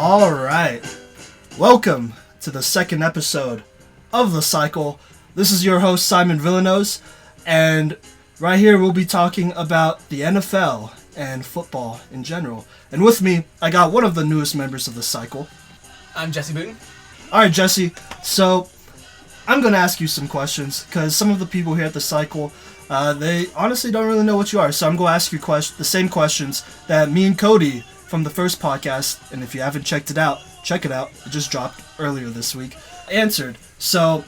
All right. Welcome to the second episode of The Cycle. This is your host, Simon Villanos, and right here we'll be talking about the NFL and football in general. And with me, I got one of the newest members of The Cycle. I'm Jesse Booten. All right, Jesse. So I'm going to ask you some questions because some of the people here at The Cycle, they honestly don't really know what you are. So I'm going to ask you the same questions that me and Cody from the first podcast, and if you haven't checked it out, check it out. It just dropped earlier this week. Answered. So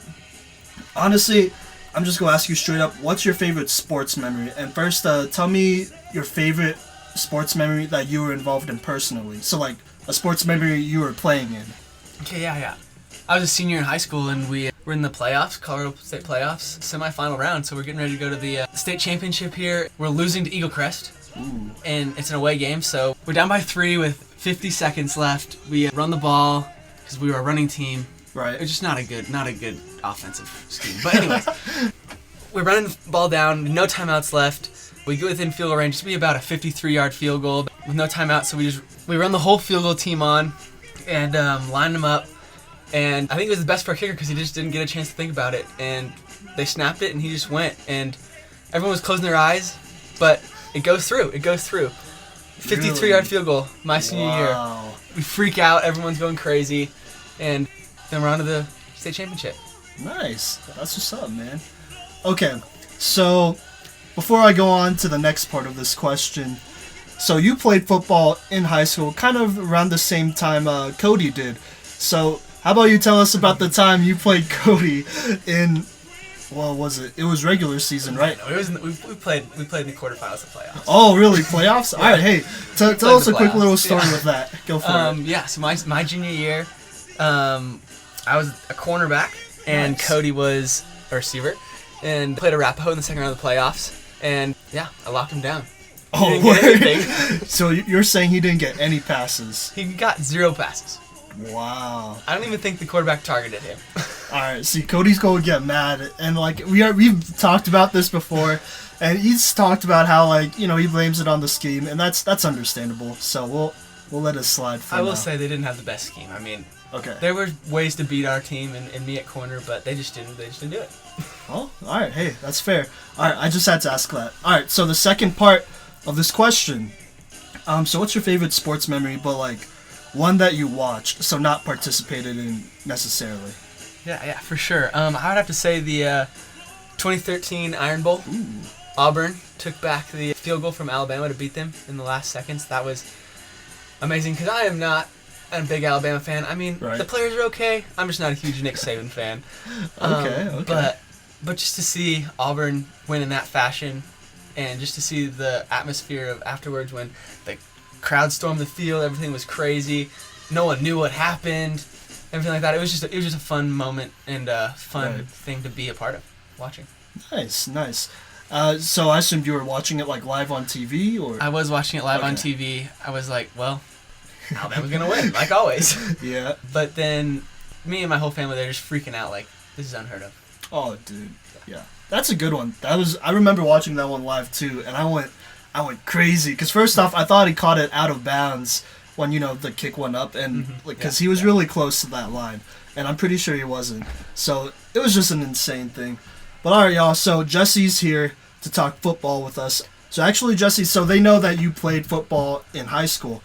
honestly, I'm just going to ask you straight up, what's your favorite sports memory? And first, tell me your favorite sports memory that you were involved in personally. So like a sports memory you were playing in. Okay, yeah. I was a senior in high school, and we were in the playoffs, Colorado State playoffs, semifinal round. So we're getting ready to go to the state championship here. We're losing to Eagle Crest, and it's an away game. So we're down by 3 with 50 seconds left. We run the ball because we were a running team. Right. It's just not a good offensive scheme. But anyways, we're running the ball down, no timeouts left. We get within field goal range. It's be about a 53-yard field goal with no timeout. So we run the whole field goal team on and line them up. And I think it was the best for our kicker because he just didn't get a chance to think about it. And they snapped it, and he just went. And everyone was closing their eyes, but it goes through. 53-yard field goal, my senior year. We freak out. Everyone's going crazy. And then we're on to the state championship. Nice. That's what's up, man. Okay, so before I go on to the next part of this question, so you played football in high school kind of around the same time Cody did. So how about you tell us about the time you played Cody in, well, was it? It was regular season, right? No, we played in the quarterfinals of playoffs. Oh, really? Playoffs? Yeah. All right, hey, tell us a quick little story with that. Go for it. Yeah, so my junior year, I was a cornerback, and Nice. Cody was a receiver, and played Arapahoe in the second round of the playoffs, and yeah, I locked him down. Oh, He didn't get anything. So you're saying he didn't get any passes? He got 0 passes. Wow. I don't even think the quarterback targeted him. All right, see, Cody's going to get mad, and like we've talked about this before, and he's talked about how like he blames it on the scheme, and that's understandable. So we'll let it slide for now. I will say they didn't have the best scheme. I mean, okay, there were ways to beat our team and me at corner, but they just didn't do it. well, all right, hey, that's fair. All right, I just had to ask that. All right, so the second part of this question, so what's your favorite sports memory, but like one that you watched, so not participated in necessarily? Yeah, for sure. I would have to say the 2013 Iron Bowl. Ooh. Auburn took back the field goal from Alabama to beat them in the last seconds. That was amazing because I am not a big Alabama fan. I mean, Right. The players are okay. I'm just not a huge Nick Saban fan. Okay. But just to see Auburn win in that fashion, and just to see the atmosphere of afterwards when the crowd stormed the field, everything was crazy. No one knew what happened. Everything like that. It was just a fun moment and a fun thing to be a part of, watching. Nice. So I assumed you were watching it like live on TV, or? I was watching it live on TV. I was like, well, Alabama's gonna win, like always. Yeah. But then, me and my whole family, they're just freaking out, like, this is unheard of. Oh, dude. Yeah. That's a good one. I remember watching that one live too, and I went crazy because first off, I thought he caught it out of bounds when the kick went up, and because he was really close to that line, and I'm pretty sure he wasn't. So it was just an insane thing. But all right, y'all. So Jesse's here to talk football with us. So actually, Jesse, so they know that you played football in high school,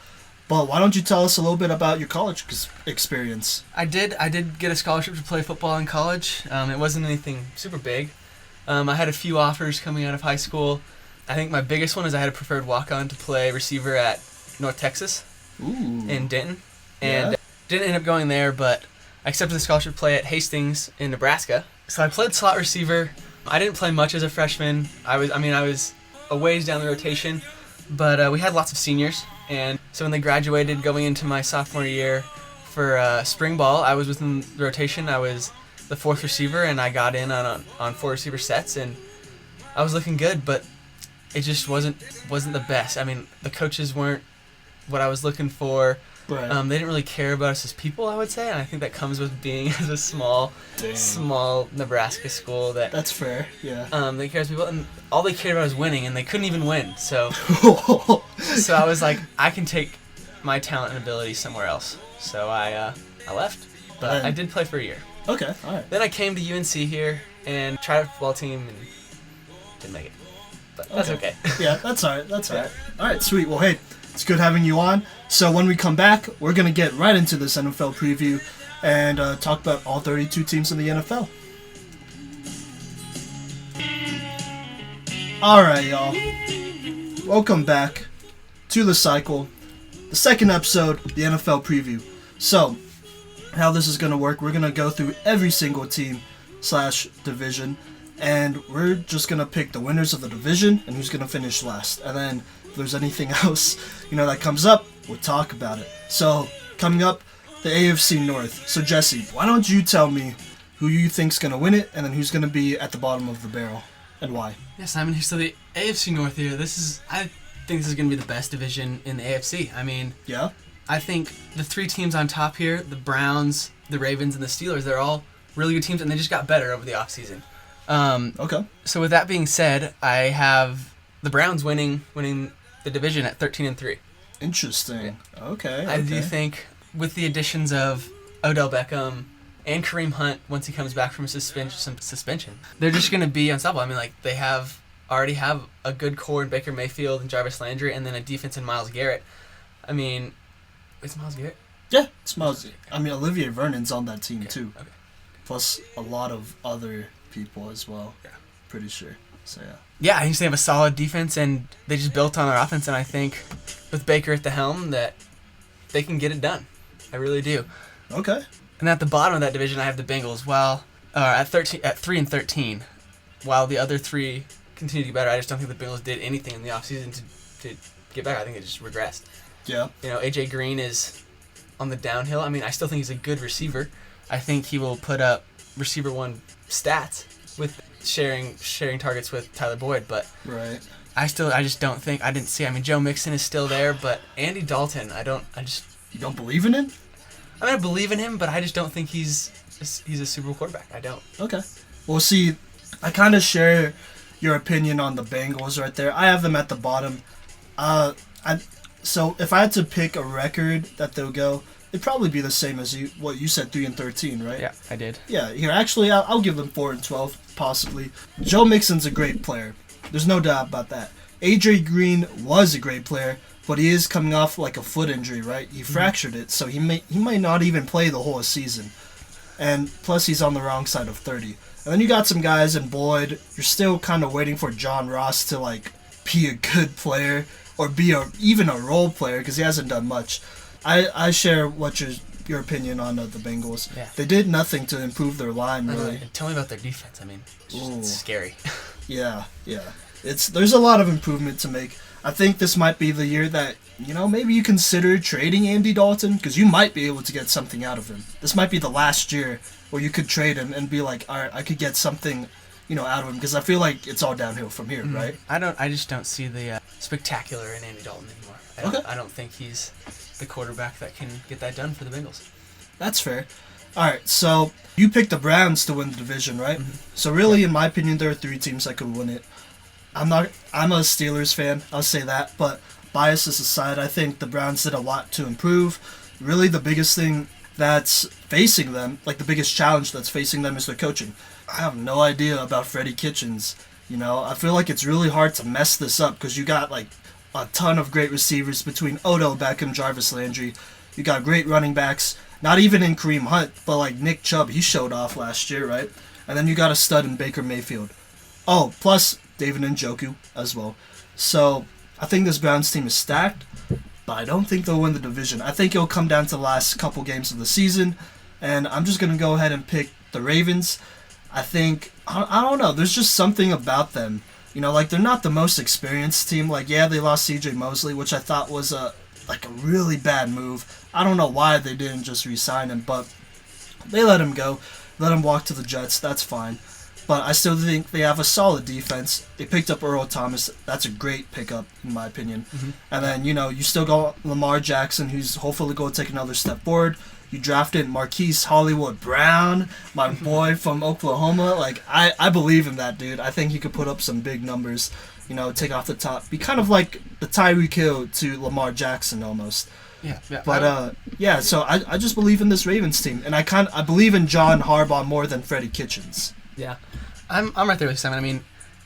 but why don't you tell us a little bit about your college experience? I did get a scholarship to play football in college. It wasn't anything super big. I had a few offers coming out of high school. I think my biggest one is I had a preferred walk-on to play receiver at North Texas. Ooh. In Denton, and didn't end up going there, but I accepted the scholarship to play at Hastings in Nebraska. So I played slot receiver. I didn't play much as a freshman. I was a ways down the rotation, but we had lots of seniors, and so when they graduated, going into my sophomore year for spring ball, I was within the rotation. I was the 4th receiver, and I got in on 4 receiver sets, and I was looking good, but it just wasn't the best. I mean, the coaches weren't what I was looking for. Right. They didn't really care about us as people, I would say, and I think that comes with being as a small Nebraska school. That's fair, yeah. They care as people, and all they cared about was winning, and they couldn't even win. So, I was like, I can take my talent and ability somewhere else. So I left, but I did play for a year. Okay, all right. Then I came to UNC here and tried a football team and didn't make it. But that's okay. Yeah, that's all right. That's all right. All right, sweet. Well, hey, it's good having you on. So when we come back, we're going to get right into this NFL preview and talk about all 32 teams in the NFL. All right, y'all. Welcome back to The Cycle, the second episode, the NFL preview. So, how this is going to work, we're going to go through every single team / division, and we're just going to pick the winners of the division and who's going to finish last. And then if there's anything else, that comes up, we'll talk about it. So, coming up, the AFC North. So, Jesse, why don't you tell me who you think's going to win it and then who's going to be at the bottom of the barrel and why? Yeah, Simon, so the AFC North here, I think this is going to be the best division in the AFC. I mean, yeah, I think the three teams on top here, the Browns, the Ravens, and the Steelers, they're all really good teams, and they just got better over the offseason. Okay. So with that being said, I have the Browns winning the division at 13-3. Interesting. Yeah. Okay. I do think with the additions of Odell Beckham and Kareem Hunt, once he comes back from suspension, they're just going to be unstoppable. I mean, they already have a good core in Baker Mayfield and Jarvis Landry, and then a defense in Myles Garrett. I mean, it's Myles Garrett? Yeah, it's Myles. I mean, Olivier Vernon's on that team too. Okay. Plus a lot of other people as well. Yeah. Pretty sure. So yeah. Yeah, I think they have a solid defense, and they just built on their offense, and I think with Baker at the helm that they can get it done. I really do. Okay. And at the bottom of that division, I have the Bengals. At 3-13, while the other three continue to get better, I just don't think the Bengals did anything in the offseason to get better. I think they just regressed. Yeah. AJ Green is on the downhill. I mean, I still think he's a good receiver. I think he will put up receiver one stats with sharing targets with Tyler Boyd, but right. I just don't think I didn't see. I mean, Joe Mixon is still there, but Andy Dalton, You don't believe in him? I mean, I believe in him, but I just don't think he's a Super Bowl quarterback. I don't. Okay. Well, see, I kind of share your opinion on the Bengals right there. I have them at the bottom. So if I had to pick a record that they'll go, it'd probably be the same as what you said, 3-13, right? Yeah, I did. Yeah. Here, actually, I'll give them 4-12, possibly. Joe Mixon's a great player. There's no doubt about that. AJ Green was a great player, but he is coming off like a foot injury, right? He fractured it, so he might not even play the whole season. And plus, he's on the wrong side of 30. And then you got some guys in Boyd. You're still kind of waiting for John Ross to be a good player or be even a role player because he hasn't done much. I share what your opinion on the Bengals. Yeah. They did nothing to improve their line, really. Tell me about their defense. I mean, it's scary. Yeah. There's a lot of improvement to make. I think this might be the year that, maybe you consider trading Andy Dalton because you might be able to get something out of him. This might be the last year where you could trade him and be like, all right, I could get something, out of him because I feel like it's all downhill from here, right? I just don't see the spectacular in Andy Dalton anymore. I don't think he's the quarterback that can get that done for the Bengals. That's fair. All right, so you picked the Browns to win the division, right? Mm-hmm. So really, in my opinion, there are three teams that could win it. I'm a Steelers fan, I'll say that, but biases aside, I think the Browns did a lot to improve. Really, the biggest thing that's facing them, the biggest challenge that's facing them is their coaching. I have no idea about Freddie Kitchens. I feel like it's really hard to mess this up because you got a ton of great receivers between Odell Beckham, Jarvis Landry. You got great running backs, not even in Kareem Hunt, but Nick Chubb, he showed off last year, right? And then you got a stud in Baker Mayfield. Oh, plus David Njoku as well. So I think this Browns team is stacked, but I don't think they'll win the division. I think it'll come down to the last couple games of the season, and I'm just going to go ahead and pick the Ravens. I think, I don't know, there's just something about them. They're not the most experienced team. They lost C.J. Mosley, which I thought was a really bad move. I don't know why they didn't just re-sign him, but they let him go. Let him walk to the Jets. That's fine. But I still think they have a solid defense. They picked up Earl Thomas. That's a great pickup, in my opinion. Mm-hmm. And then, you still got Lamar Jackson, who's hopefully going to take another step forward. You drafted Marquise Hollywood Brown, my boy from Oklahoma. I believe in that dude. I think he could put up some big numbers, take off the top. Be kind of like the Tyreek Hill to Lamar Jackson almost. Yeah. But yeah, so I just believe in this Ravens team, and I believe in John Harbaugh more than Freddie Kitchens. Yeah, I'm right there with Simon. I mean,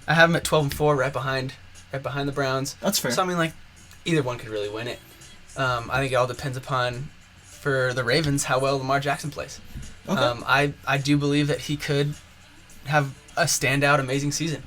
I have him at 12-4, right behind the Browns. That's fair. So I mean, like, either one could really win it. I think it all depends upon, for the Ravens, how well Lamar Jackson plays. Okay. I do believe that he could have a standout, amazing season.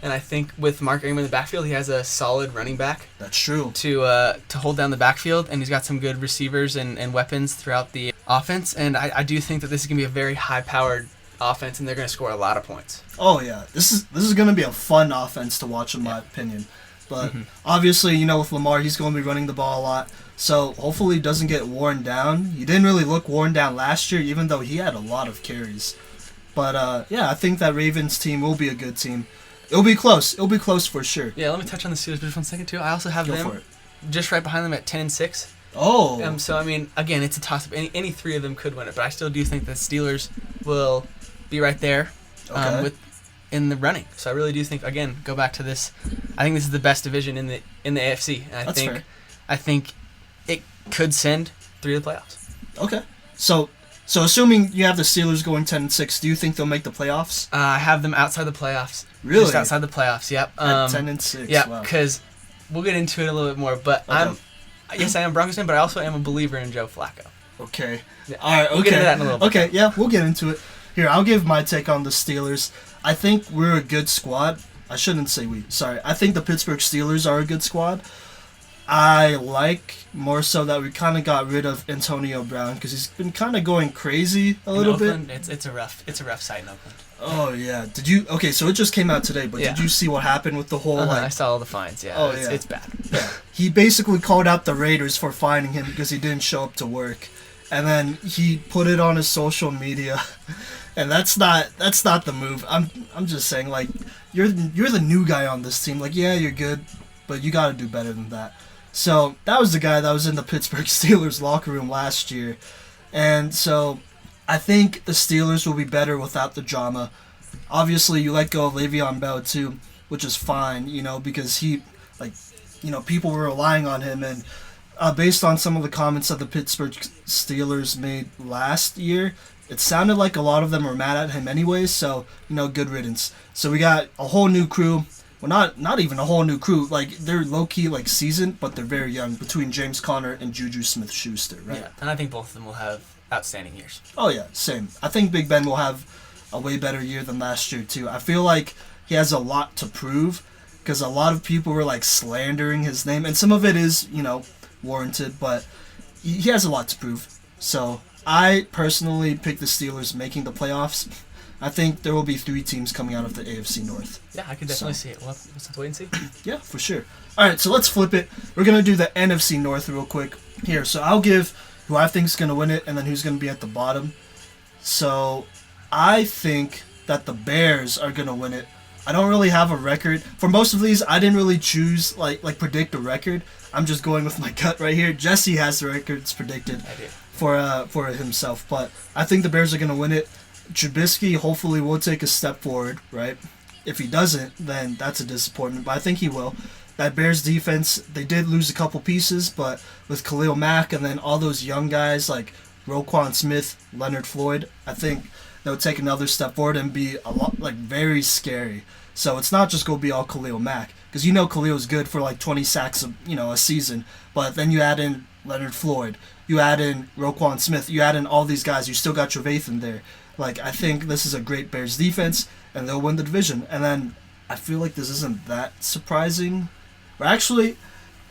And I think with Mark Ingram in the backfield, he has a solid running back. That's true. To hold down the backfield, and he's got some good receivers and weapons throughout the offense. And I do think that this is going to be a very high-powered offense, and they're going to score a lot of points. Oh, yeah. This is going to be a fun offense to watch, in my opinion. But obviously, with Lamar, he's going to be running the ball a lot. So hopefully he doesn't get worn down. He didn't really look worn down last year, even though he had a lot of carries. But, yeah, I think that Ravens team will be a good team. It'll be close. It'll be close for sure. Yeah, let me touch on the Steelers for just 1 second, too. I also have them just right behind them at 10-6. Oh. So, I mean, again, it's a toss-up. Any three of them could win it, but I still do think the Steelers will be right there in the running. So I really do think, again, go back to this. I think this is the best division in the AFC. And That's fair. I think it could send 3 to the playoffs. Okay. So assuming you have the Steelers going 10-6, do you think they'll make the playoffs? I have them outside the playoffs. Really? Just outside the playoffs, yep. At 10-6, yeah, because we'll get into it a little bit more. But I am Broncos fan, but I also am a believer in Joe Flacco. Okay. Yeah. All right, okay. We'll get into that in a little bit. Okay, yeah, we'll get into it. Here, I'll give my take on the Steelers. I think we're a good squad. I shouldn't say we. Sorry. I think the Pittsburgh Steelers are a good squad. I like more so that we kind of got rid of Antonio Brown because he's been kind of going crazy a little Oakland, bit. It's a rough sight in Oakland. Oh yeah. Did you? Okay, so it just came out today, but did you see what happened with the whole? I saw all the fines. Yeah. Oh It's bad. Yeah. He basically called out the Raiders for fining him because he didn't show up to work, and then he put it on his social media, and that's not the move. I'm just saying, like, you're the new guy on this team. Like, yeah, you're good, but you got to do better than that. So that was the guy that was in the Pittsburgh Steelers locker room last year. And so I think the Steelers will be better without the drama. Obviously, you let go of Le'Veon Bell too, which is fine, because he, people were relying on him. And based on some of the comments that the Pittsburgh Steelers made last year, it sounded like a lot of them were mad at him anyways. So, good riddance. So we got a whole new crew. Well, not even a whole new crew. Like, they're low-key, seasoned, but they're very young, between James Conner and Juju Smith-Schuster, right? Yeah, and I think both of them will have outstanding years. Oh, yeah, same. I think Big Ben will have a way better year than last year, too. I feel like he has a lot to prove, because a lot of people were, slandering his name, and some of it is, warranted, but he has a lot to prove. So, I personally pick the Steelers making the playoffs. I think there will be 3 teams coming out of the AFC North. Yeah, I could definitely see it. Well, let's wait and see. Yeah, for sure. All right, so let's flip it. We're going to do the NFC North real quick. Here, so I'll give who I think is going to win it and then who's going to be at the bottom. So I think that the Bears are going to win it. I don't really have a record. For most of these, I didn't really choose, predict a record. I'm just going with my gut right here. Jesse has the records predicted for himself. But I think the Bears are going to win it. Trubisky hopefully will take a step forward, right? If he doesn't, then that's a disappointment, but I think he will. That Bears defense, they did lose a couple pieces, but with Khalil Mack and then all those young guys like Roquan Smith, Leonard Floyd, I think they'll take another step forward and be a lot, very scary. So it's not just going to be all Khalil Mack, because Khalil's good for 20 sacks a season, but then you add in Leonard Floyd, you add in Roquan Smith, you add in all these guys, you still got Trevathan there. I think this is a great Bears defense, and they'll win the division. And then I feel like this isn't that surprising. Or actually,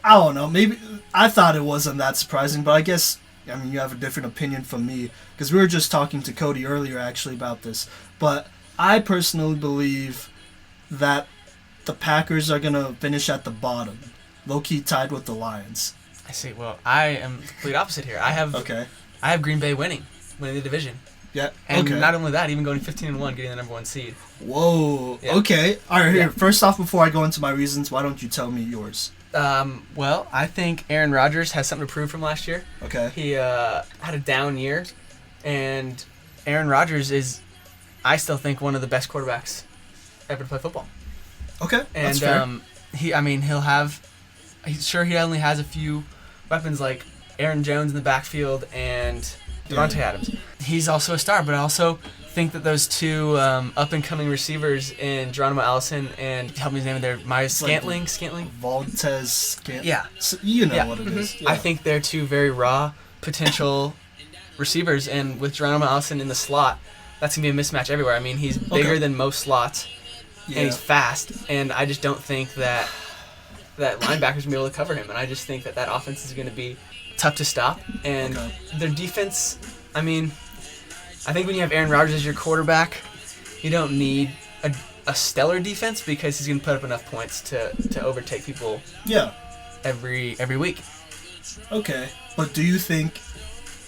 I don't know. Maybe I thought it wasn't that surprising, but I guess, you have a different opinion from me. Because we were just talking to Cody earlier, actually, about this. But I personally believe that the Packers are going to finish at the bottom. Low-key tied with the Lions. I see. Well, I am the complete opposite here. I have Green Bay winning the division. Yeah. And not only that, even going 15-1, getting the number 1 seed. Whoa. Yeah. Okay. All right. Here. First off, before I go into my reasons, why don't you tell me yours? Well, I think Aaron Rodgers has something to prove from last year. Okay. He had a down year, and Aaron Rodgers is, I still think, one of the best quarterbacks ever to play football. Okay. And that's fair. he only has a few weapons like Aaron Jones in the backfield and Devontae Adams. He's also a star, but I also think that those two up-and-coming receivers in Geronimo Allison and help me his name there, Scantling. Valdez Scantling. Yeah. So, you know what it is. Yeah. I think they're two very raw potential receivers, and with Geronimo Allison in the slot, that's going to be a mismatch everywhere. I mean, he's bigger than most slots, and he's fast, and I just don't think that linebacker's going to be able to cover him, and I just think that offense is going to be tough to stop, and their defense, I mean, I think when you have Aaron Rodgers as your quarterback, you don't need a stellar defense because he's going to put up enough points to overtake people every week. Okay, but do you think...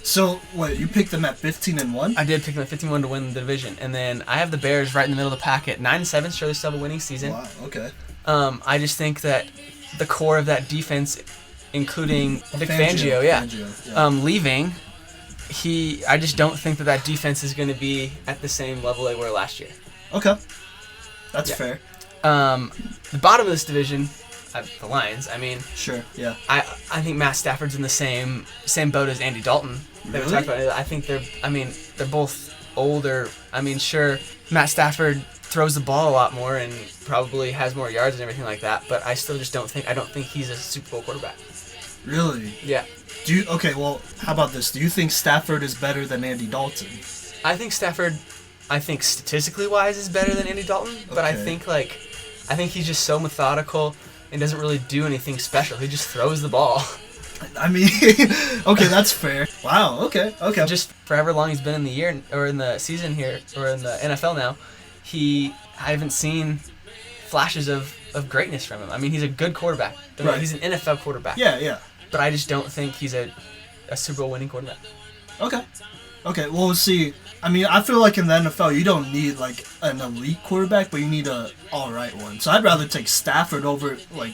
So, what, you picked them at 15-1? I did pick them at 15-1 to win the division, and then I have the Bears right in the middle of the pack at 9-7, sure they still have a winning season. Wow, okay. I just think that the core of that defense, including Vic Fangio, leaving, I just don't think that defense is going to be at the same level they were last year. Okay, that's fair. The bottom of this division, the Lions. I mean, sure, yeah. I think Matt Stafford's in the same boat as Andy Dalton. Really? I think they're both older. I mean, sure, Matt Stafford throws the ball a lot more and probably has more yards and everything like that, but I still just don't think he's a Super Bowl quarterback. Really? Yeah. Okay, well, how about this? Do you think Stafford is better than Andy Dalton? I think Stafford, statistically wise, is better than Andy Dalton, but I think he's just so methodical and doesn't really do anything special. He just throws the ball. I mean, okay, that's fair. Wow, okay. Just for however long he's been in the year or in the season here or in the NFL now, I haven't seen flashes of greatness from him. I mean, he's a good quarterback. Right. He's an NFL quarterback. Yeah. But I just don't think he's a Super Bowl winning quarterback. Okay, well, see, I mean, I feel like in the NFL, you don't need, like, an elite quarterback, but you need a all-right one. So I'd rather take Stafford over, like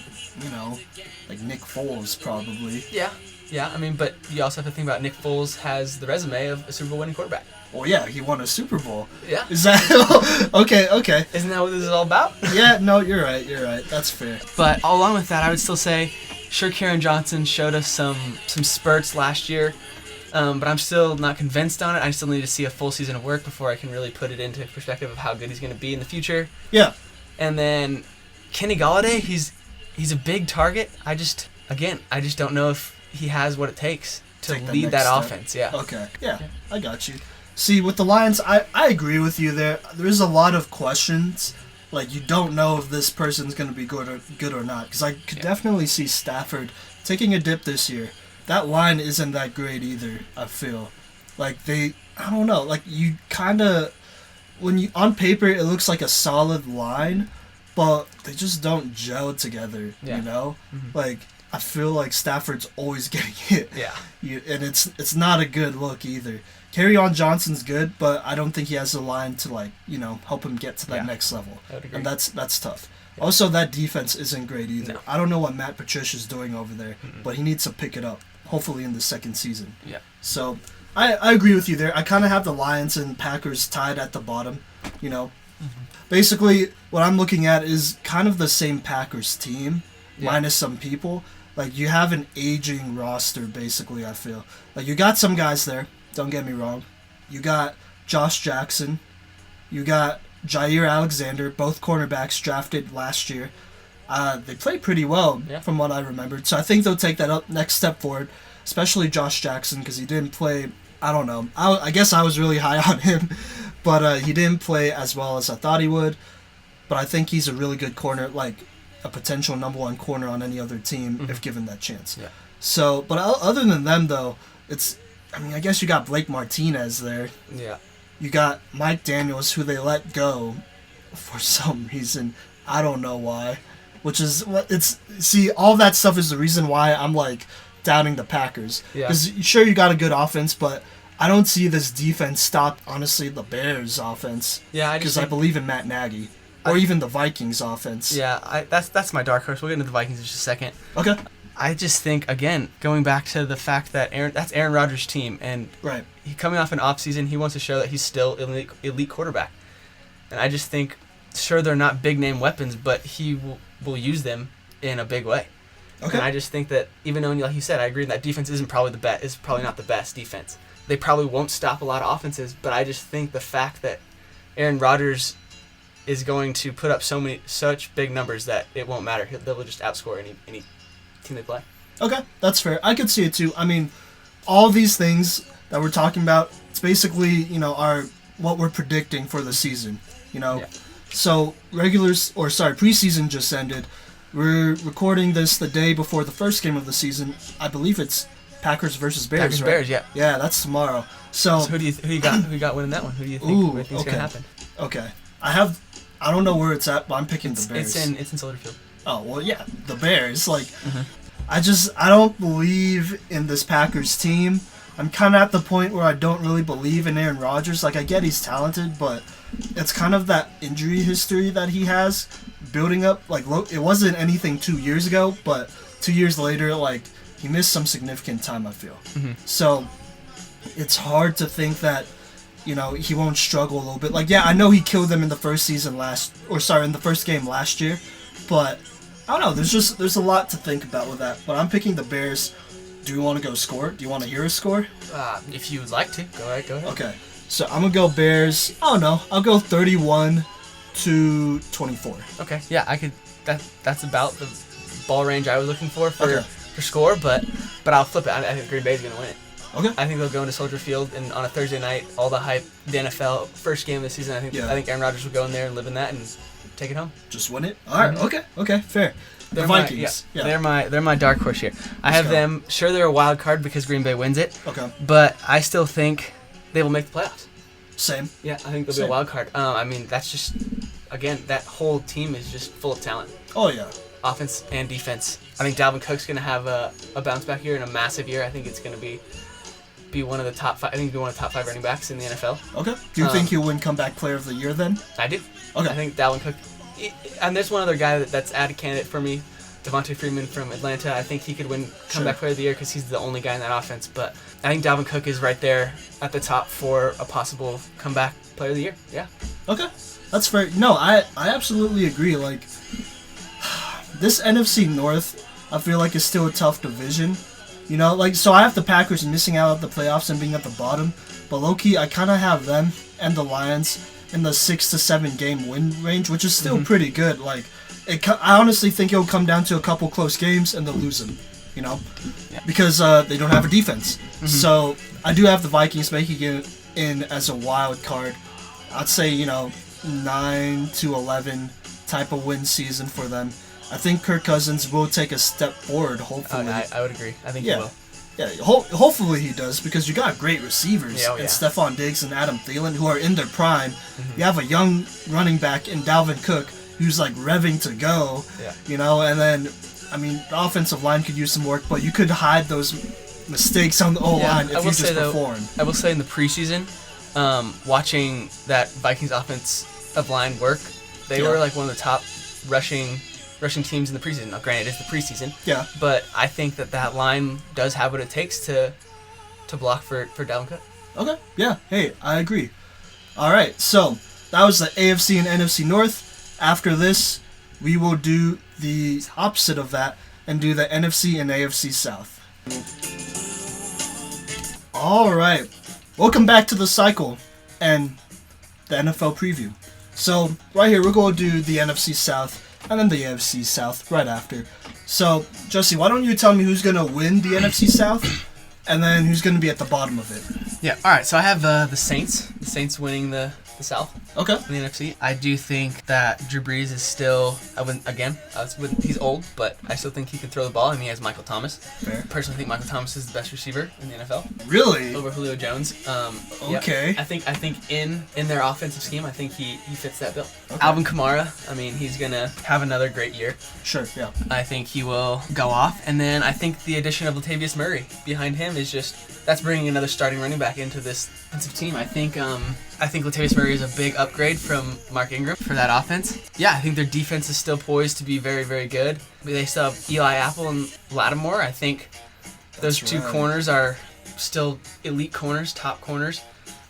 Nick Foles, probably. Yeah, I mean, but you also have to think about Nick Foles has the resume of a Super Bowl winning quarterback. Well, yeah, he won a Super Bowl. Yeah. Is that... Okay. Isn't that what this is all about? Yeah, no, you're right. That's fair. But along with that, I would still say, sure, Karen Johnson showed us some spurts last year, but I'm still not convinced on it. I still need to see a full season of work before I can really put it into perspective of how good he's going to be in the future. Yeah. And then Kenny Golladay, he's a big target. I just don't know if he has what it takes to lead that offense. Yeah. Okay. Yeah, I got you. See, with the Lions, I agree with you there. There's a lot of questions. Like, you don't know if this person's going to be good or not. Because I could definitely see Stafford taking a dip this year. That line isn't that great either, I feel. Like, I don't know. Like, you kind of, on paper, it looks like a solid line, but they just don't gel together, you know? Mm-hmm. Like, I feel like Stafford's always getting hit. Yeah. And it's not a good look either. Kerryon Johnson's good, but I don't think he has the line to, help him get to that next level. I would agree. And that's tough. Yeah. Also, that defense isn't great either. No. I don't know what Matt Patricia's doing over there, but he needs to pick it up, hopefully in the second season. Yeah. So, I agree with you there. I kind of have the Lions and Packers tied at the bottom, Mm-hmm. Basically, what I'm looking at is kind of the same Packers team, minus some people. Like, you have an aging roster, basically, I feel. Like, you got some guys there. Don't get me wrong. You got Josh Jackson. You got Jair Alexander, both cornerbacks drafted last year. They played pretty well from what I remembered. So I think they'll take that next step forward, especially Josh Jackson, because he didn't play, I don't know. I guess I was really high on him, but he didn't play as well as I thought he would. But I think he's a really good corner, like a potential number one corner on any other team if given that chance. Yeah. So, but other than them, though, I guess you got Blake Martinez there. Yeah. You got Mike Daniels, who they let go for some reason. I don't know why. Which is all that stuff is the reason why I'm doubting the Packers. Because sure, you got a good offense, but I don't see this defense stop, honestly, the Bears' offense. Yeah, because I believe in Matt Nagy. Or even the Vikings' offense. Yeah, that's my dark horse. We'll get into the Vikings in just a second. Okay. I just think, again, going back to the fact that that's Aaron Rodgers' team, and he coming off an offseason, he wants to show that he's still elite quarterback. And I just think, sure, they're not big-name weapons, but he will use them in a big way. Okay. And I just think that even though, like you said, I agree that defense isn't probably the best. Is probably not the best defense. They probably won't stop a lot of offenses, but I just think the fact that Aaron Rodgers is going to put up such big numbers that it won't matter. They'll just outscore any team they play. Okay, that's fair. I could see it too. I mean, all these things that we're talking about, it's basically, are what we're predicting for the season. Yeah. So preseason just ended. We're recording this the day before the first game of the season. I believe it's Packers versus Bears. Packers right? Bears, yeah. Yeah, that's tomorrow. So who you got winning that one? Who do you think is gonna happen? Okay, I don't know where it's at, but I'm picking the Bears. It's in Soldier Field. Oh well, yeah, the Bears. I don't believe in this Packers team. I'm kind of at the point where I don't really believe in Aaron Rodgers. I get he's talented, but it's kind of that injury history that he has building up. It wasn't anything 2 years ago, but 2 years later, he missed some significant time, I feel. Mm-hmm. So it's hard to think that, he won't struggle a little bit. I know he killed them in the first game last year, but I don't know. There's a lot to think about with that. But I'm picking the Bears. Do you want to go score? Do you want to hear a score? If you would like to, go ahead. Okay, so I'm gonna go Bears. Oh no, I'll go 31-24. Okay, yeah, I could. That's about the ball range I was looking for score, but I'll flip it. I think Green Bay's gonna win it. Okay. I think they'll go into Soldier Field and on a Thursday night, all the hype, the NFL first game of the season. I think Aaron Rodgers will go in there and live in that and take it home. Just win it. All right. Mm-hmm. Okay. Fair. The Vikings. They're my dark horse here. I have them. Sure, they're a wild card because Green Bay wins it. Okay. But I still think they will make the playoffs. Same. Yeah, I think they'll be a wild card. That's just, again, that whole team is just full of talent. Oh yeah. Offense and defense. I think Dalvin Cook's gonna have a bounce back year and a massive year. I think it's gonna be one of the top 5. I think he'll be one of the top 5 running backs in the NFL. Okay. Do you think he'll win Comeback Player of the Year then? I do. Okay. I think Dalvin Cook. And there's one other guy that's added candidate for me, Devontae Freeman from Atlanta. I think he could win Comeback Player of the Year because he's the only guy in that offense. But I think Dalvin Cook is right there at the top for a possible Comeback Player of the Year. Yeah. Okay. That's fair. No, I absolutely agree. This NFC North, I feel is still a tough division. So I have the Packers missing out at the playoffs and being at the bottom. But low-key, I kind of have them and the Lions in the 6 to 7 game win range, which is still pretty good. I honestly think it'll come down to a couple close games and they'll lose them, because they don't have a defense. Mm-hmm. So I do have the Vikings making it in as a wild card. I'd say 9 to 11 type of win season for them. I think Kirk Cousins will take a step forward. Hopefully, I would agree. I think he will. Yeah, hopefully he does because you got great receivers in Stephon Diggs and Adam Thielen who are in their prime. Mm-hmm. You have a young running back in Dalvin Cook who's revving to go. Yeah. And then the offensive line could use some work, but you could hide those mistakes on the O-line if you just perform. I will say in the preseason, watching that Vikings offensive line work, they were one of the top rushing teams in the preseason. Now, granted, it's the preseason. Yeah. But I think that line does have what it takes to block for Dalvin Cook. Okay. Yeah. Hey, I agree. All right. So that was the AFC and NFC North. After this, we will do the opposite of that and do the NFC and AFC South. All right. Welcome back to the cycle and the NFL preview. So right here, we're going to do the NFC South and then the AFC South right after. So, Jesse, why don't you tell me who's going to win the NFC South and then who's going to be at the bottom of it? Yeah, all right. So I have the Saints. The Saints winning the South. Okay. In the NFC. I do think that Drew Brees is still, he's old, but I still think he can throw the ball, and he has Michael Thomas. Fair. Personally, think Michael Thomas is the best receiver in the NFL. Really? Over Julio Jones. Okay. Yeah. I think in their offensive scheme, I think he fits that bill. Okay. Alvin Kamara, he's going to have another great year. Sure, yeah. I think he will go off, and then I think the addition of Latavius Murray behind him is that's bringing another starting running back into this offensive team. I think Latavius Murray is a big upgrade from Mark Ingram for that offense. Yeah, I think their defense is still poised to be very, very good. They still have Eli Apple and Lattimore. I think those two corners are still elite corners, top corners.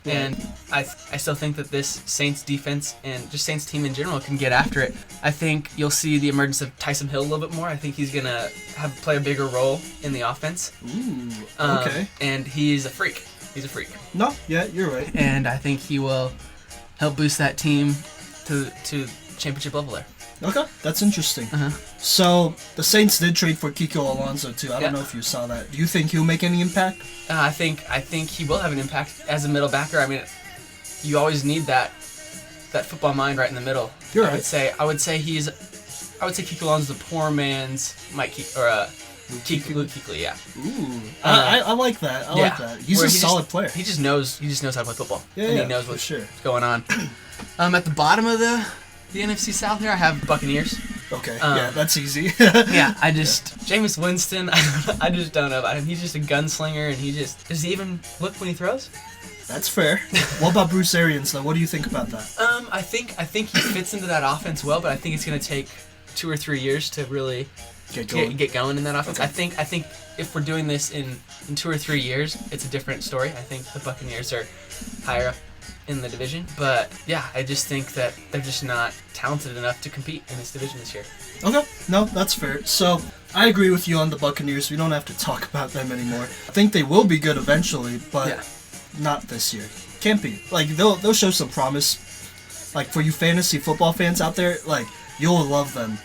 And I still think that this Saints defense and just Saints team in general can get after it. I think you'll see the emergence of Taysom Hill a little bit more. I think he's going to play a bigger role in the offense. Ooh, okay. And he's a freak. He's a freak. No, yeah, you're right. And I think he will help boost that team to championship level there. Okay, that's interesting. Uh-huh. So, the Saints did trade for Kiko Alonso, too. I don't know if you saw that. Do you think he'll make any impact? I think he will have an impact as a middle backer. I mean, you always need that football mind right in the middle. You're right. I would say Kiko Alonso's the poor man's Luke Kuechly, yeah. Ooh, I like that. I like that. He's a solid player. He just knows how to play football. Yeah, and he knows what's going on. At the bottom of the NFC South here, I have Buccaneers. Okay, yeah, that's easy. Jameis Winston, I just don't know about him. He's just a gunslinger, and does he even look when he throws? That's fair. What about Bruce Arians, though? What do you think about that? I think he fits into that offense well, but I think it's going to take 2 or 3 years to really get going in that offense. Okay. I think if we're doing this in 2 or 3 years, it's a different story. I think the Buccaneers are higher up in the division, but yeah, I just think that they're just not talented enough to compete in this division this year. Okay, no, that's fair. So I agree with you on the Buccaneers. We don't have to talk about them anymore. I think they will be good eventually, but not this year. Can't be. Like they'll show some promise. Like for you fantasy football fans out there, like you'll love them.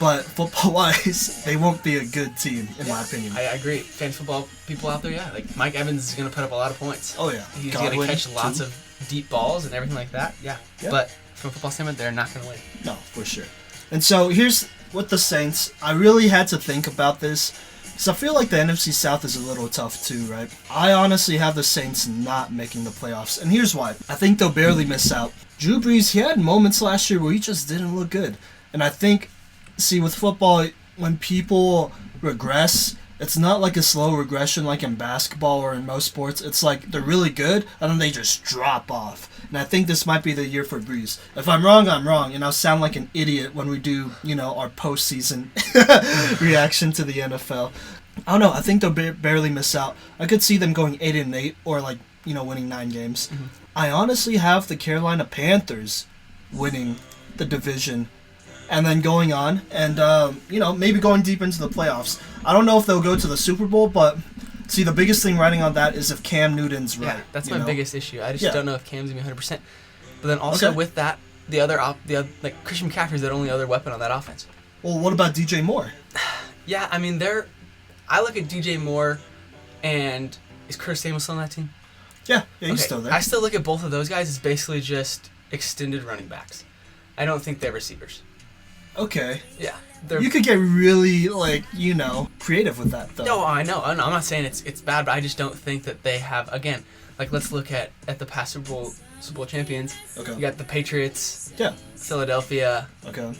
But football-wise, they won't be a good team, in my opinion. I agree. Fantasy football people out there, like Mike Evans is going to put up a lot of points. Oh, yeah. He's going to catch lots of deep balls and everything like that. Yeah. But from a football standpoint, they're not going to win. No, for sure. And so here's with the Saints. I really had to think about this because I feel like the NFC South is a little tough too, right? I honestly have the Saints not making the playoffs. And here's why. I think they'll barely miss out. Drew Brees, he had moments last year where he just didn't look good. And I think... See, with football, when people regress, it's not like a slow regression like in basketball or in most sports. It's like they're really good, and then they just drop off. And I think this might be the year for Breeze. If I'm wrong, I'm wrong, and I'll sound like an idiot when we do, our postseason reaction to the NFL. I don't know. I think they'll barely miss out. I could see them going 8-8 or winning 9 games. Mm-hmm. I honestly have the Carolina Panthers winning the division. And then going on and, maybe going deep into the playoffs. I don't know if they'll go to the Super Bowl, but, see, the biggest thing riding on that is if Cam Newton's right. Yeah, that's my biggest issue. I just don't know if Cam's going to be 100%. But then also with that, the other Christian McCaffrey's the only other weapon on that offense. Well, what about DJ Moore? Yeah, I mean, I look at DJ Moore and is Curtis Samuel still on that team? Yeah, he's still there. I still look at both of those guys as basically just extended running backs. I don't think they're receivers. Okay. Yeah. You could get really, creative with that, though. No, I know. I'm not saying it's bad, but I just don't think that they have, again, let's look at the past Super Bowl champions. Okay. You got the Patriots. Yeah. Philadelphia. Okay.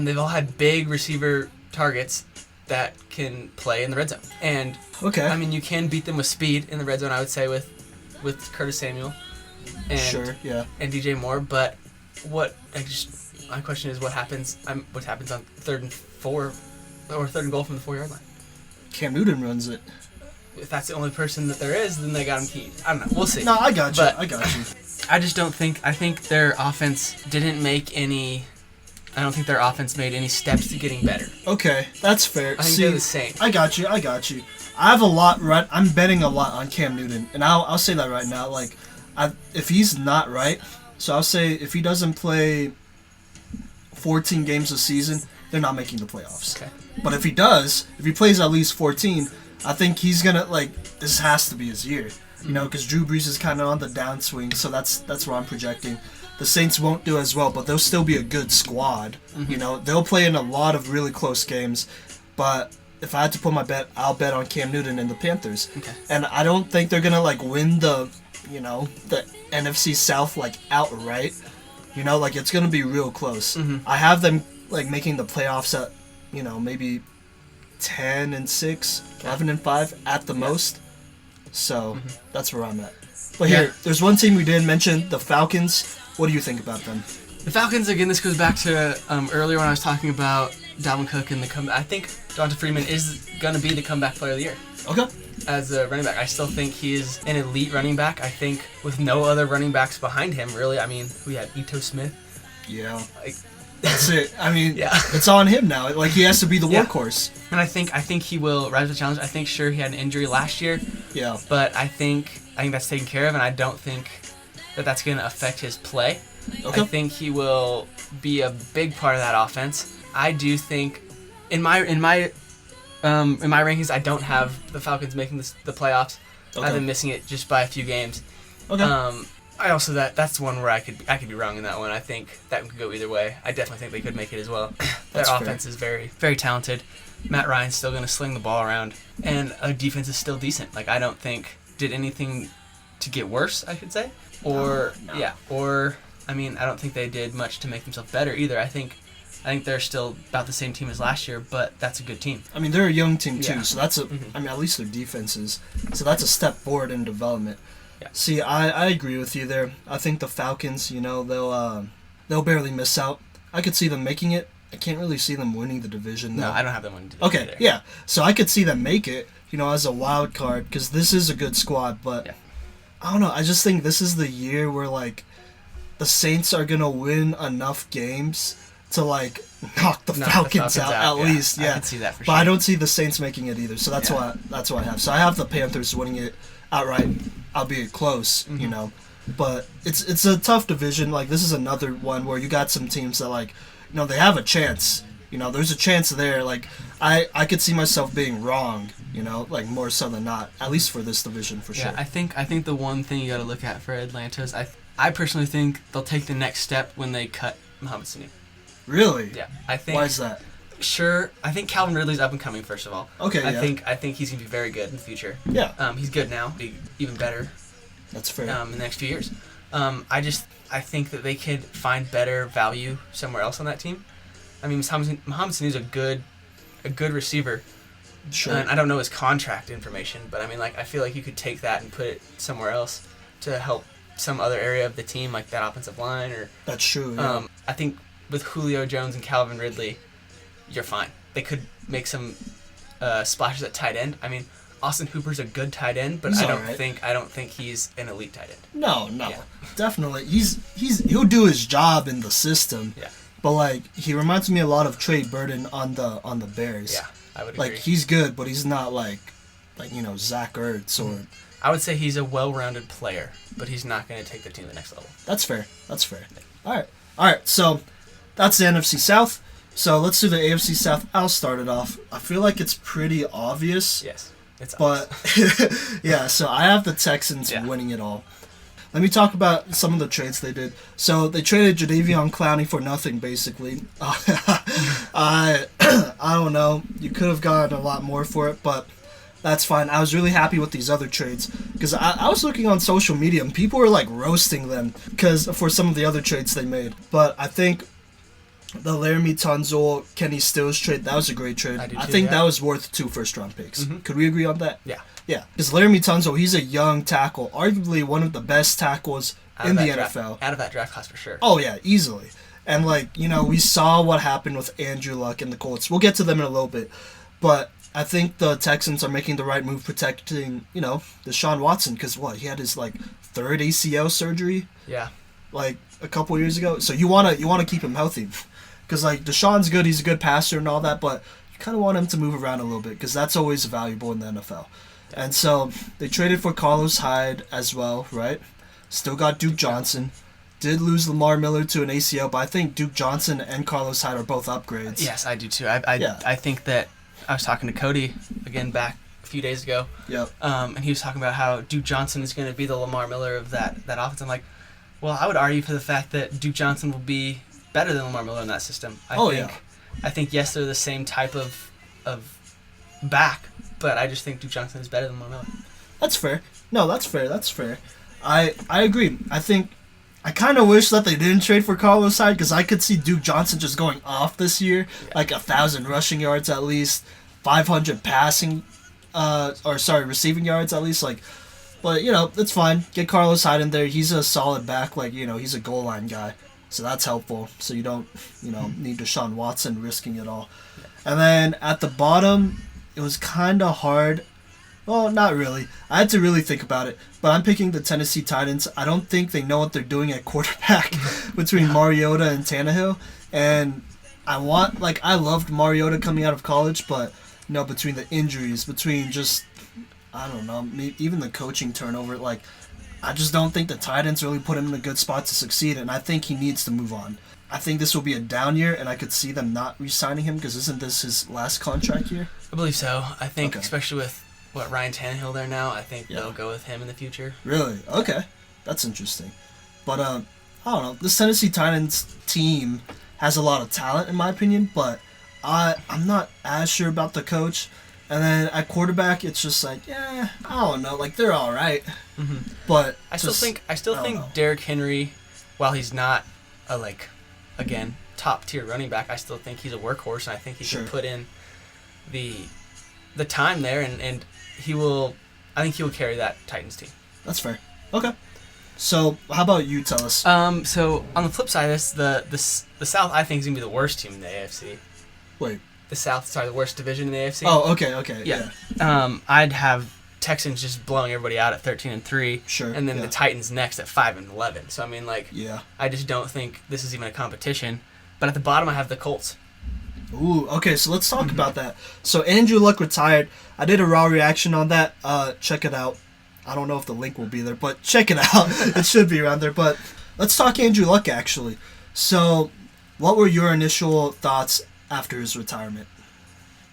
They've all had big receiver targets that can play in the red zone. And, I mean, you can beat them with speed in the red zone, I would say, with Curtis Samuel. And, sure, yeah. And DJ Moore, but my question is what happens on 3rd and 4 or 3rd and goal from the 4-yard line? Cam Newton runs it. If that's the only person that there is, then they got him keyed. I don't know. We'll see. No, I got you. I just don't think... I think their offense didn't make any... I don't think their offense made any steps to getting better. Okay, that's fair. I think they're the same. I got you. I have a lot right. I'm betting a lot on Cam Newton, and I'll say that right now. If he's not right, so I'll say if he doesn't play 14 games a season, they're not making the playoffs. Okay. But if he does, if he plays at least 14, I think he's gonna this has to be his year, because Drew Brees is kind of on the downswing, so that's where I'm projecting. The Saints won't do as well, but they'll still be a good squad. Mm-hmm. They'll play in a lot of really close games, but if I had to put my bet, I'll bet on Cam Newton and the Panthers. Okay. And I don't think they're gonna win the NFC South outright. It's going to be real close. Mm-hmm. I have them, making the playoffs at, maybe 10-6, 11-5 at the most. So, that's where I'm at. But here, there's one team we didn't mention, the Falcons. What do you think about them? The Falcons, again, this goes back to earlier when I was talking about Dalvin Cook and the comeback. I think Devonta Freeman is going to be the comeback player of the year. Okay. as a running back. I still think he is an elite running back. I think with no other running backs behind him, really. I mean, we had Ito Smith. Yeah. Like, that's it. I mean, yeah. It's on him now. Like, he has to be the workhorse. And I think he will rise to the challenge. I think, sure, he had an injury last year. Yeah. But I think that's taken care of, and I don't think that's going to affect his play. Okay. I think he will be a big part of that offense. I do think, in my rankings, I don't have the Falcons making the playoffs. Okay. I've been missing it just by a few games. Okay. I also that's one where I could be wrong in that one. I think that could go either way. I definitely think they could make it as well. Their offense is very, very talented. Matt Ryan's still going to sling the ball around, and our defense is still decent. Like, I don't think did anything to get worse, I should say, or I mean, I don't think they did much to make themselves better either. I think they're still about the same team as last year, but that's a good team. I mean, they're a young team too, Yeah. so that's I mean, at least their defense is. So that's a step forward in development. Yeah. See, I agree with you there. I think the Falcons, they'll barely miss out. I could see them making it. I can't really see them winning the division, though. No, I don't have them winning the division Okay, either. yeah. So I could see them make it, as a wild card, because this is a good squad, but Yeah. I don't know. I just think this is the year where, like, the Saints are going to win enough games to, like, knock the Falcons out at least. Yeah. I can see that for But sure. I don't see the Saints making it either, so that's why I have. So I have the Panthers winning it outright, albeit close, But it's a tough division. Like, this is another one where you got some teams that, like, they have a chance. There's a chance there. Like, I could see myself being wrong, like, more so than not, at least for this division for sure. Yeah, I think the one thing you got to look at for Atlanta is I personally think they'll take the next step when they cut Mohamed Sanu. Really? Yeah, I think. Why is that? Sure, I think Calvin Ridley's up and coming. First of all, Okay, I think he's gonna be very good in the future. Yeah. He's good now, be even better. That's fair. In the next few years. I think that they could find better value somewhere else on that team. I mean, Mohamed Sanu's a good receiver. Sure. And I don't know his contract information, but I mean, like, I feel like you could take that and put it somewhere else to help some other area of the team, like that offensive line, or. That's true. Yeah. I think with Julio Jones and Calvin Ridley, you're fine. They could make some splashes at tight end. I mean, Austin Hooper's a good tight end, but He's I don't alright. think he's an elite tight end. No, Yeah. definitely. He'll do his job in the system. Yeah. But, like, he reminds me a lot of Trey Burton on the Bears. Yeah, I would Like, agree. he's good, but he's not like Zach Ertz or. I would say he's a well-rounded player, but he's not going to take the team to the next level. That's fair. All right. So that's the NFC South. So let's do the AFC South. I'll start it off. I feel like it's pretty obvious. Yes, it's But yeah, so I have the Texans winning it all. Let me talk about some of the trades they did. So they traded Jadeveon Clowney for nothing, basically. I don't know. You could have gotten a lot more for it, but that's fine. I was really happy with these other trades because I was looking on social media and people were like roasting them for some of the other trades they made. But I think the Laramie Tunzel, Kenny Stills trade, that was a great trade. I think that was worth 2 first-round picks. Mm-hmm. Could we agree on that? Yeah. Yeah, because Laramie Tunzel, he's a young tackle, arguably one of the best tackles in the NFL. Out of that draft class for sure. Oh, yeah, easily. And, we saw what happened with Andrew Luck and the Colts. We'll get to them in a little bit. But I think the Texans are making the right move protecting, Deshaun Watson, because he had his, third ACL surgery? Yeah. A couple years ago. So you want to keep him healthy. Because, Deshaun's good, he's a good passer and all that, but you kind of want him to move around a little bit, because that's always valuable in the NFL. And so they traded for Carlos Hyde as well, right? Still got Duke Johnson. Did lose Lamar Miller to an ACL, but I think Duke Johnson and Carlos Hyde are both upgrades. Yes, I do too. I think that I was talking to Cody again back a few days ago. Yep. And he was talking about how Duke Johnson is going to be the Lamar Miller of that offense. I'm like, well, I would argue for the fact that Duke Johnson will be better than Lamar Miller in that system. I think yes, they're the same type of back, but I just think Duke Johnson is better than Lamar Miller. That's fair. No, that's fair. I agree. I kind of wish that they didn't trade for Carlos Hyde because I could see Duke Johnson just going off this year, 1,000 rushing yards at least, 500 receiving yards at least. But it's fine. Get Carlos Hyde in there. He's a solid back. He's a goal line guy, so that's helpful. So you don't need Deshaun Watson risking it all. And then at the bottom, it was kind of hard. Well, not really. I had to really think about it, but I'm picking the Tennessee Titans. I don't think they know what they're doing at quarterback between Mariota and Tannehill, and I loved Mariota coming out of college, but between the injuries, between just I don't know, even the coaching turnover, I just don't think the Titans really put him in a good spot to succeed, and I think he needs to move on. I think this will be a down year, and I could see them not re-signing him because isn't this his last contract year? I believe so. I think, especially with Ryan Tannehill there now, I think they'll go with him in the future. Really? Okay. That's interesting. But, I don't know. This Tennessee Titans team has a lot of talent, in my opinion, but I'm not as sure about the coach. And then at quarterback, it's just I don't know. They're all right. Mm-hmm. But I still think Derrick Henry, while he's not a, again, top-tier running back, I still think he's a workhorse, and I think he can put in the time there, and I think he will carry that Titans team. That's fair. Okay. So, how about you tell us? So, on the flip side of this, the South, I think, is going to be the worst team in the AFC. Wait. The South, the worst division in the AFC. Oh, okay, yeah. I'd have Texans just blowing everybody out at 13-3. Sure. And then the Titans next at 5-11. So, I just don't think this is even a competition. But at the bottom, I have the Colts. Ooh, okay, so let's talk about that. So, Andrew Luck retired. I did a raw reaction on that. Check it out. I don't know if the link will be there, but check it out. It should be around there. But let's talk Andrew Luck, actually. So, what were your initial thoughts after his retirement?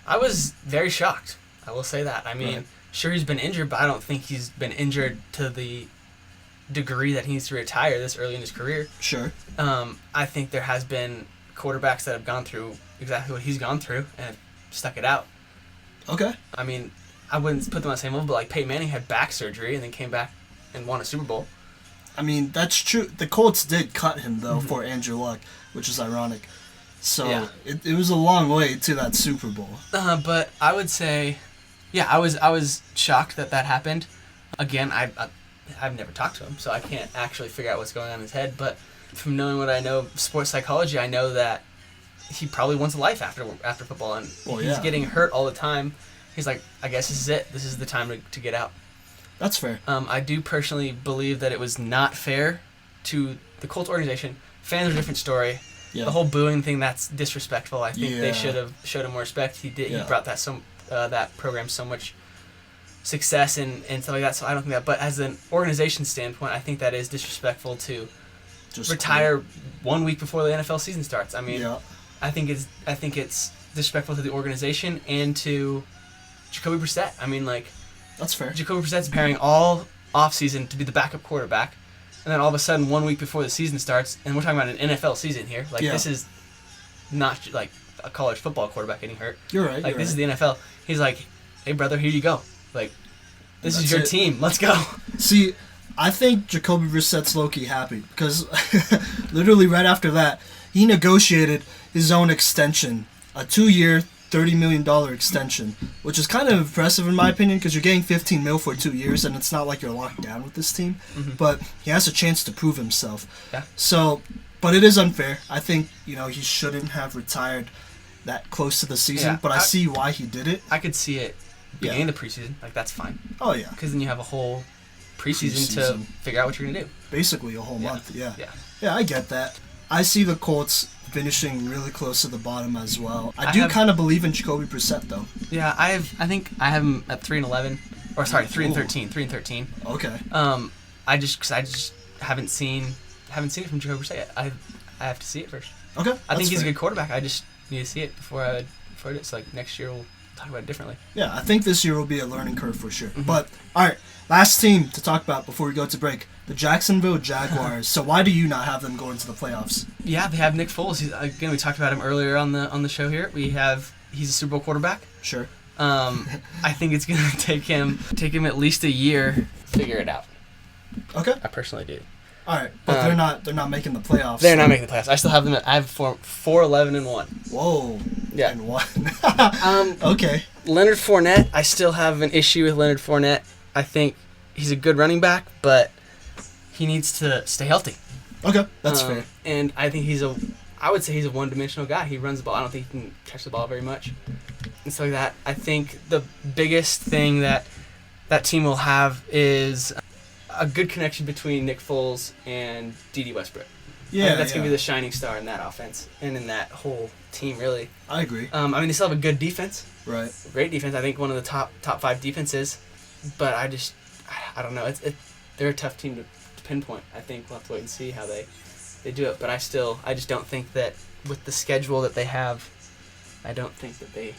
I was very shocked. I will say that. Sure, he's been injured, but I don't think he's been injured to the degree that he needs to retire this early in his career. Sure. I think there has been quarterbacks that have gone through exactly what he's gone through and have stuck it out. Okay. I wouldn't put them on the same level, but Peyton Manning had back surgery and then came back and won a Super Bowl. That's true. The Colts did cut him, though, for Andrew Luck, which is ironic. So it was a long way to that Super Bowl. But I would say, I was shocked that happened. Again, I've never talked to him, so I can't actually figure out what's going on in his head. But from knowing what I know of sports psychology, I know that he probably wants a life after football, and he's getting hurt all the time. He's like, I guess this is it. This is the time to get out. That's fair. I do personally believe that it was not fair to the Colts organization. Fans are a different story. Yeah. The whole booing thing, that's disrespectful. I think they should have showed him more respect. He did. He brought that program so much success and stuff like that. So I don't think that. But as an organization standpoint, I think that is disrespectful to just retire 1 week before the NFL season starts. I think it's disrespectful to the organization and to Jacoby Brissett. That's fair. Jacoby Brissett's preparing all offseason to be the backup quarterback. And then all of a sudden, 1 week before the season starts, and we're talking about an NFL season here. This is not a college football quarterback getting hurt. You're right. This is the NFL. He's like, hey, brother, here you go. This is your team. Let's go. See, I think Jacoby Brissett's low-key happy because literally right after that, he negotiated his own extension, a 2-year, $30 million extension, which is kind of impressive in my opinion because you're getting $15 million for 2 years and it's not like you're locked down with this team. Mm-hmm. But he has a chance to prove himself. Yeah. So, but it is unfair. I think, he shouldn't have retired that close to the season, but I see why he did it. I could see it beginning of the preseason. That's fine. Oh, yeah. Because then you have a whole preseason to figure out what you're going to do. Basically a whole month, yeah. Yeah, I get that. I see the Colts finishing really close to the bottom as well. I do kind of believe in Jacoby Brissett, though. Yeah, I think I have him at 3-11, or sorry, 3-13, 3-13. Okay. I just haven't seen it from Jacoby Brissett yet. I have to see it first. Okay. I think he's a good quarterback. I just need to see it before I do it. So next year we'll talk about it differently. Yeah, I think this year will be a learning curve for sure. Mm-hmm. But all right, last team to talk about before we go to break. The Jacksonville Jaguars. So why do you not have them go into the playoffs? Yeah, they have Nick Foles. Again, we talked about him earlier on the show here. He's a Super Bowl quarterback. Sure. I think it's gonna take him at least a year to figure it out. Okay. I personally do. All right, but they're not making the playoffs. They're not making the playoffs. I still have them. I have 4-11-1. Whoa. Yeah. And 1. Okay. Leonard Fournette. I still have an issue with Leonard Fournette. I think he's a good running back, but he needs to stay healthy. Okay, that's fair. And I think I would say he's a one-dimensional guy. He runs the ball. I don't think he can catch the ball very much. And so like that, I think the biggest thing that that team will have is a good connection between Nick Foles and D.D. Westbrook. Yeah, I think that's going to be the shining star in that offense and in that whole team, really. I agree. I mean, they still have a good defense. Right. Great defense. I think one of the top 5 defenses. But I don't know. They're a tough team to pinpoint. I think we'll have to wait and see how they do it. But I just don't think that with the schedule that they have, I don't think that they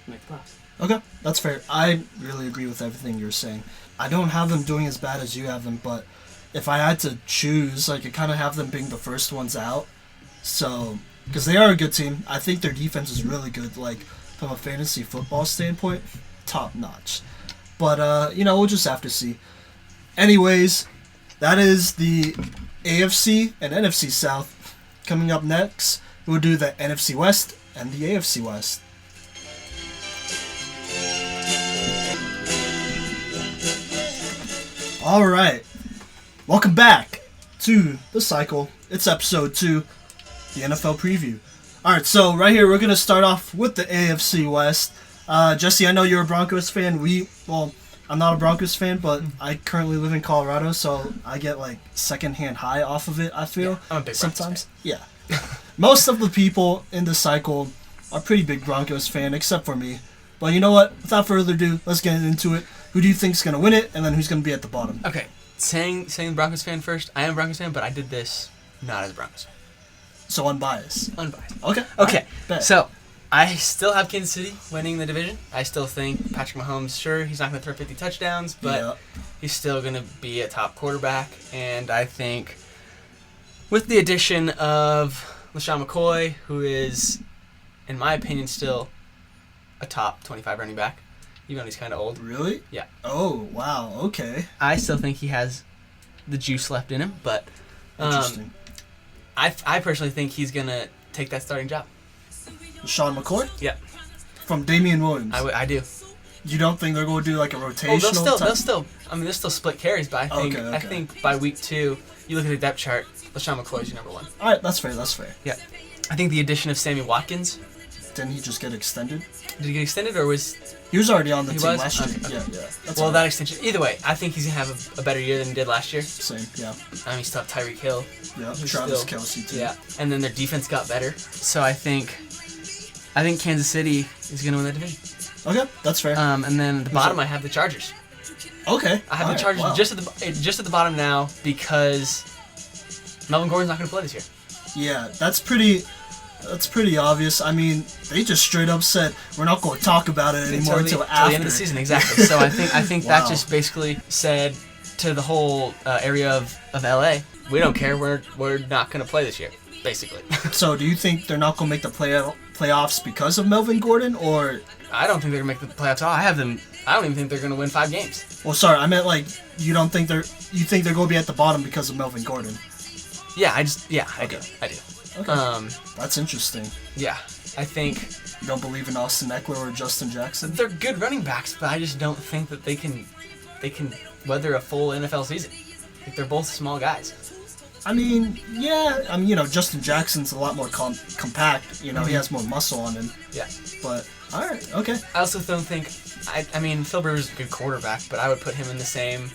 make the playoffs. Okay, that's fair. I really agree with everything you're saying. I don't have them doing as bad as you have them, but if I had to choose, I could kind of have them being the first ones out. So, because they are a good team. I think their defense is really good, like, from a fantasy football standpoint, top notch. But, we'll just have to see. Anyways, that is the AFC and NFC South. Coming up next, we'll do the NFC West and the AFC West. All right, welcome back to The Cycle. It's episode 2, the NFL preview. All right, so right here, we're going to start off with the AFC West. Jesse, I know you're a Broncos fan. I'm not a Broncos fan, but I currently live in Colorado, so I get, like, secondhand high off of it, I feel. Yeah, I'm a big sometimes. Yeah. Most of the people in The Cycle are pretty big Broncos fan, except for me. But you know what? Without further ado, let's get into it. Who do you think's going to win it, and then who's going to be at the bottom? Okay, saying Broncos fan first, I am a Broncos fan, but I did this not as a Broncos fan. So unbiased. Unbiased. Okay. Okay, right, so I still have Kansas City winning the division. I still think Patrick Mahomes, sure, he's not going to throw 50 touchdowns, but he's still going to be a top quarterback. And I think with the addition of LaShawn McCoy, who is, in my opinion, still a top 25 running back, even though he's kind of old. Really? Yeah. Oh, wow. Okay. I still think he has the juice left in him, but Interesting. I personally think he's going to take that starting job. Sean McCoy? Yeah. From Damian Williams? I do. You don't think they're going to do like a rotational they'll still split carries, but I think by week 2, you look at the depth chart, LaShawn McCoy is your number 1. All right, that's fair. Yeah. I think the addition of Sammy Watkins. Didn't he just get extended? Did he get extended, or was... He was already on the team was? last year. Okay. Yeah. That's well, that extension... Either way, I think he's going to have a better year than he did last year. Same, yeah. I mean, he still have Tyreek Hill. Yeah, Travis Kelce, too. Yeah, and then their defense got better. So I think Kansas City is going to win that division. Okay, that's fair. And then at the bottom, I have the Chargers. Okay. I have the Chargers just at the bottom now because Melvin Gordon's not going to play this year. Yeah, that's pretty obvious. I mean, they just straight up said we're not going to talk about it anymore until after the end of the season. Exactly. So I think Wow. that just basically said to the whole area of LA, we don't care. We're not going to play this year, basically. So do you think they're not going to make the playoffs because of Melvin Gordon, or? I don't think they're going to make the playoffs at all. I don't even think they're going to win 5 games. Well, sorry, I meant like you think they're going to be at the bottom because of Melvin Gordon. Yeah, I do. Okay. That's interesting. Yeah, I think You don't believe in Austin Eckler or Justin Jackson? they're good running backs, but I just don't think that they can weather a full NFL season. Like, they're both small guys. I mean, yeah. I mean, Justin Jackson's a lot more compact. He has more muscle on him. Yeah. But, all right, okay. I also don't think... I mean, Phil Rivers is a good quarterback, but I would put him in the same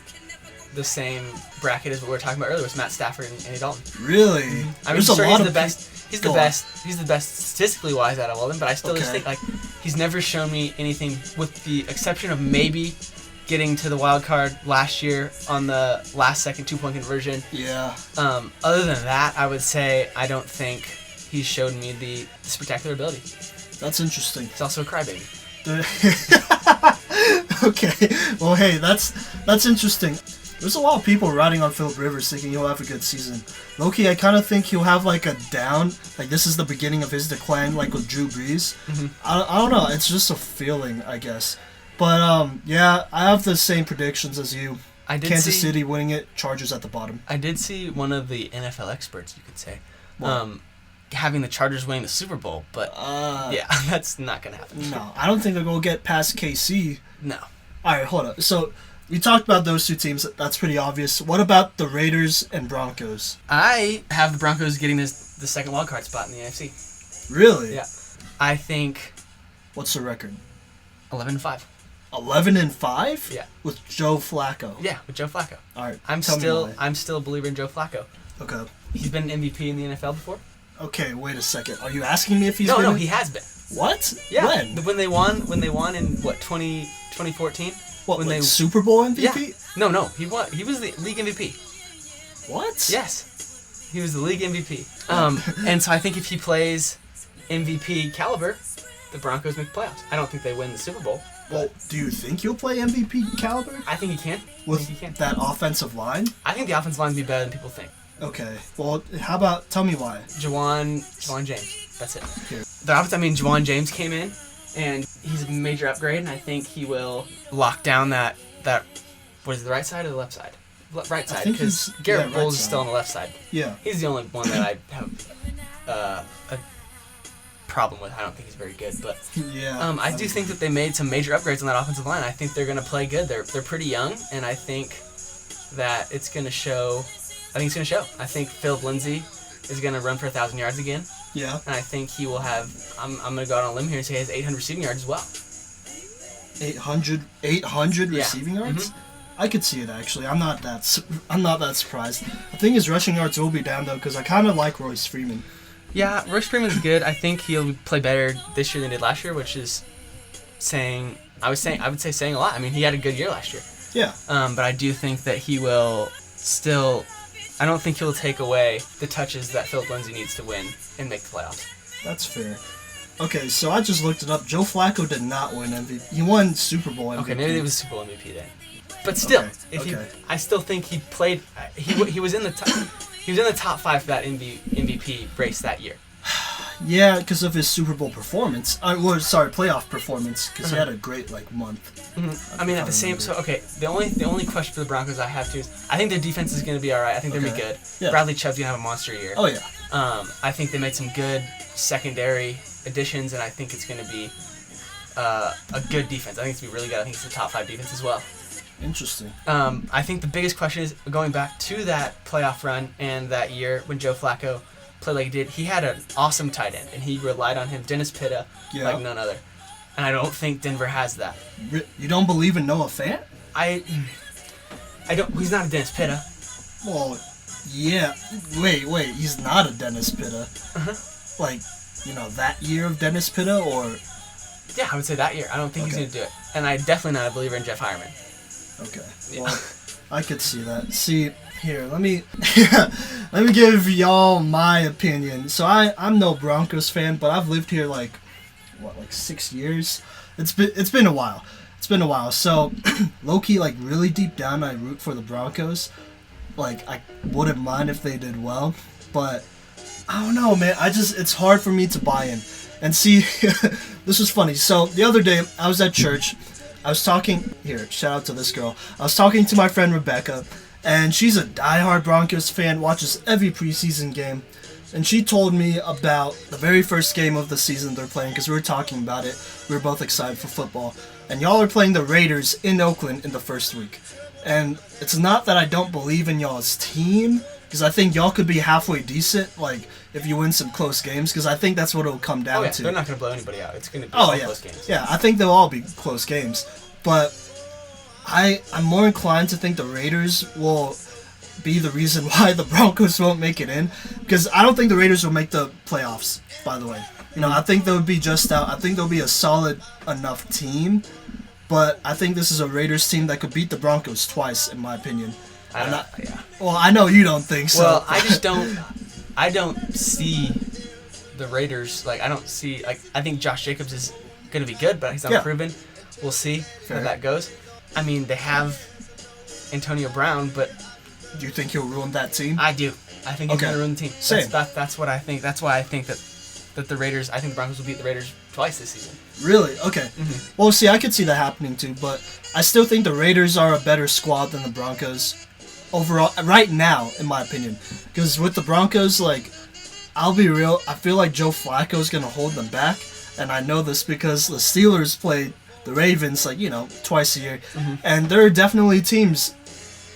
bracket as what we were talking about earlier with Matt Stafford and Andy Dalton. Really? I mean, There's a lot he's of the best. He's the best statistically wise out of all of them, but I still just think he's never shown me anything, with the exception of maybe getting to the wild card last year on the last second 2-point conversion. Yeah. Other than that, I would say I don't think he's showed me the spectacular ability. That's interesting. He's also a crybaby. Okay. Well, hey, that's interesting. There's a lot of people riding on Philip Rivers thinking he'll have a good season. Low-key, I kind of think he'll have like a down. Like, this is the beginning of his decline, like with Drew Brees. Mm-hmm. I don't know. It's just a feeling, I guess. But, yeah, I have the same predictions as you. Kansas City winning it, Chargers at the bottom. I did see one of the NFL experts, you could say, having the Chargers winning the Super Bowl, but yeah, that's not going to happen. No, I don't think they're going to get past KC. No. All right, hold up. So, we talked about those two teams. That's pretty obvious. What about the Raiders and Broncos? I have the Broncos getting the second wildcard spot in the AFC. Really? Yeah. I think... What's the record? 11-5. 11-5. Yeah. With Joe Flacco. Yeah, with Joe Flacco. All right. I'm still a believer in Joe Flacco. Okay. He's been an MVP in the NFL before. Okay, wait a second. Are you asking me if he's No, he has been. What? Yeah. When? When they won in what 2014? What? When Like they Super Bowl MVP? Yeah. No, he won. He was the league MVP. What? Yes. He was the league MVP. And so I think if he plays MVP caliber, the Broncos make the playoffs. I don't think they win the Super Bowl. Well, do you think he'll play MVP caliber? I think he can. With that offensive line? I think the offensive line will be better than people think. Okay. Well, how about, tell me why. Jawan James. That's it. Here. Jawan James came in, and he's a major upgrade, and I think he will lock down that what is it, the right side or the left side? Right side, because Garrett Bowles is still on the left side. Yeah. He's the only one that I have a problem with. I don't think he's very good, but yeah. I do think that they made some major upgrades on that offensive line. I think they're going to play good. They're pretty young, and I think that it's going to show. I think Philip Lindsay is going to run for 1,000 yards again. Yeah. And I think he will have. I'm going to go out on a limb here and say he has 800 receiving yards as well. 800 receiving yards. Mm-hmm. I could see it actually. I'm not that surprised. The thing is, rushing yards will be down though because I kind of like Royce Freeman. Yeah, Royce Freeman's good. I think he'll play better this year than he did last year, which is saying. I would say saying a lot. I mean, he had a good year last year. Yeah. But I do think that he will still. I don't think he'll take away the touches that Philip Lindsay needs to win and make the playoffs. That's fair. Okay, so I just looked it up. Joe Flacco did not win MVP. He won Super Bowl MVP. Okay, maybe it was Super Bowl MVP then. But still, I still think he played. He was in the top 5 for that MVP race that year. Yeah, because of his Super Bowl performance. Playoff performance, because he had a great month. Mm-hmm. I mean, at the same. So okay, the only question for the Broncos I have is I think their defense is going to be all right. I think they're going to be good. Yeah. Bradley Chubb's going to have a monster year. Oh yeah. I think they made some good secondary additions, and I think it's going to be a good defense. I think it's going to be really good. I think it's a top 5 defense as well. Interesting. I think the biggest question is going back to that playoff run and that year when Joe Flacco played like he did. He had an awesome tight end, and he relied on him, Dennis Pitta, like none other. And I don't think Denver has that. You don't believe in Noah Fant? I don't. He's not a Dennis Pitta. Well, yeah. Wait. He's not a Dennis Pitta. That year of Dennis Pitta, or? Yeah, I would say that year. I don't think he's going to do it. And I'm definitely not a believer in Jeff Hireman. Okay. Well, I could see that. See, here, let me give y'all my opinion. So I'm no Broncos fan, but I've lived here 6 years. It's been a while. So low-key, really deep down, I root for the Broncos. I wouldn't mind if they did well, but I don't know, man. It's hard for me to buy in. And see, this was funny. So the other day, I was at church. I was talking, shout out to this girl. I was talking to my friend Rebecca, and she's a diehard Broncos fan, watches every preseason game. And she told me about the very first game of the season they're playing, because we were talking about it. We were both excited for football. And y'all are playing the Raiders in Oakland in the first week. And it's not that I don't believe in y'all's team, because I think y'all could be halfway decent, if you win some close games, because I think that's what it'll come down to. They're not going to blow anybody out. It's going to be close games. Yeah, I think they'll all be close games. But I'm more inclined to think the Raiders will be the reason why the Broncos won't make it in, because I don't think the Raiders will make the playoffs, by the way. I think they'll be just out. I think they'll be a solid enough team, but I think this is a Raiders team that could beat the Broncos twice, in my opinion. Well, I know you don't think so. Well, I just don't. I don't see the Raiders. I don't see. I think Josh Jacobs is going to be good, but he's unproven. We'll see how that goes. I mean, they have Antonio Brown, but do you think he'll ruin that team? I do. I think he's going to ruin the team. Same. That's what I think. That's why I think that the Raiders. I think the Broncos will beat the Raiders twice this season. Really? Okay. Mm-hmm. Well, see, I could see that happening too, but I still think the Raiders are a better squad than the Broncos overall right now, in my opinion. Because with the Broncos, I'll be real, I feel like Joe Flacco is going to hold them back, and I know this because the Steelers played the Ravens twice a year, and there are definitely teams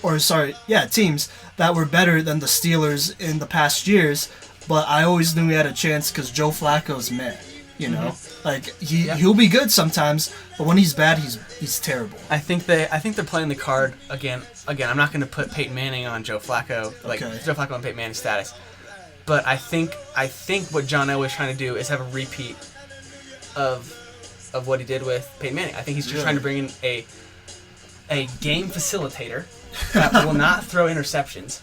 that were better than the Steelers in the past years, but I always knew we had a chance because Joe Flacco's man. You know, like he'll be good sometimes, but when he's bad, he's terrible. I think they're playing the card again. I'm not going to put Peyton Manning on Joe Flacco, Joe Flacco on Peyton Manning status. But I think what John Elway is trying to do is have a repeat of what he did with Peyton Manning. I think he's just trying to bring in a game facilitator that will not throw interceptions.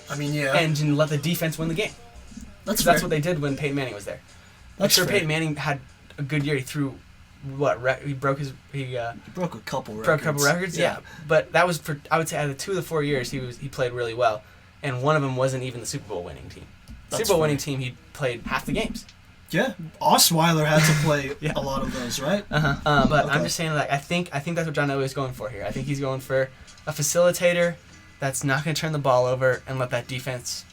I mean, yeah. And let the defense win the game. That's what they did when Peyton Manning was there. I'm sure fair. Peyton Manning had a good year. He threw he broke a couple records. Yeah. But that was I would say out of the 2 of the 4 years he played really well, and one of them wasn't even the Super Bowl winning team. Super Bowl winning team, he played half the games. Yeah, Osweiler had to play a lot of those, right? But I'm just saying, like, I think that's what John Elway is going for here. I think he's going for a facilitator that's not going to turn the ball over and let that defense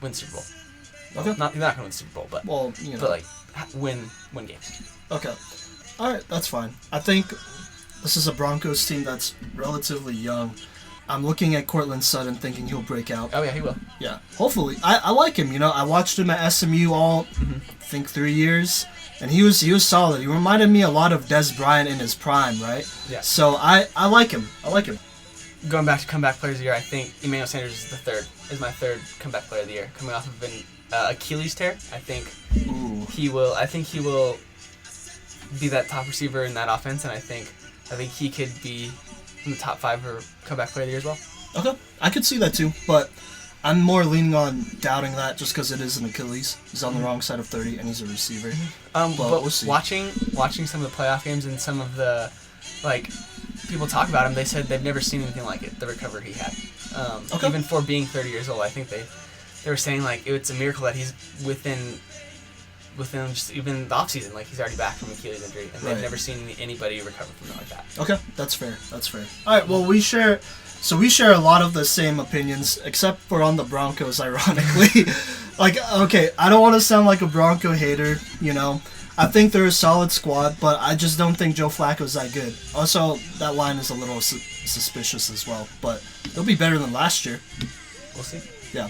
win Super Bowl. Okay. He's not going to win Super Bowl, but win games. Okay. All right, that's fine. I think this is a Broncos team that's relatively young. I'm looking at Cortland Sutton thinking he'll break out. Oh, yeah, he will. Yeah, hopefully. I like him, you know. I watched him at SMU I think 3 years, and he was solid. He reminded me a lot of Des Bryant in his prime, right? Yeah. So I like him. Going back to comeback players of the year, I think Emmanuel Sanders is my third comeback player of the year, coming off of an Achilles tear. I think he will be that top receiver in that offense, and I think he could be in the top 5 for comeback player of the year as well. Okay, I could see that too, but I'm more leaning on doubting that just because it is an Achilles. He's on the wrong side of 30, and he's a receiver. But we'll see. Watching some of the playoff games and some of the people talk about him, they said they've never seen anything like it. The recovery he had, even for being 30 years old, I think they were saying it's a miracle that he's within just even the offseason, he's already back from Achilles injury, and they've never seen anybody recover from it like that. Okay, that's fair. All right, well, we share a lot of the same opinions, except for on the Broncos, ironically. Okay, I don't want to sound like a Bronco hater, you know. I think they're a solid squad, but I just don't think Joe Flacco's that good. Also, that line is a little suspicious as well, but they'll be better than last year. We'll see. Yeah.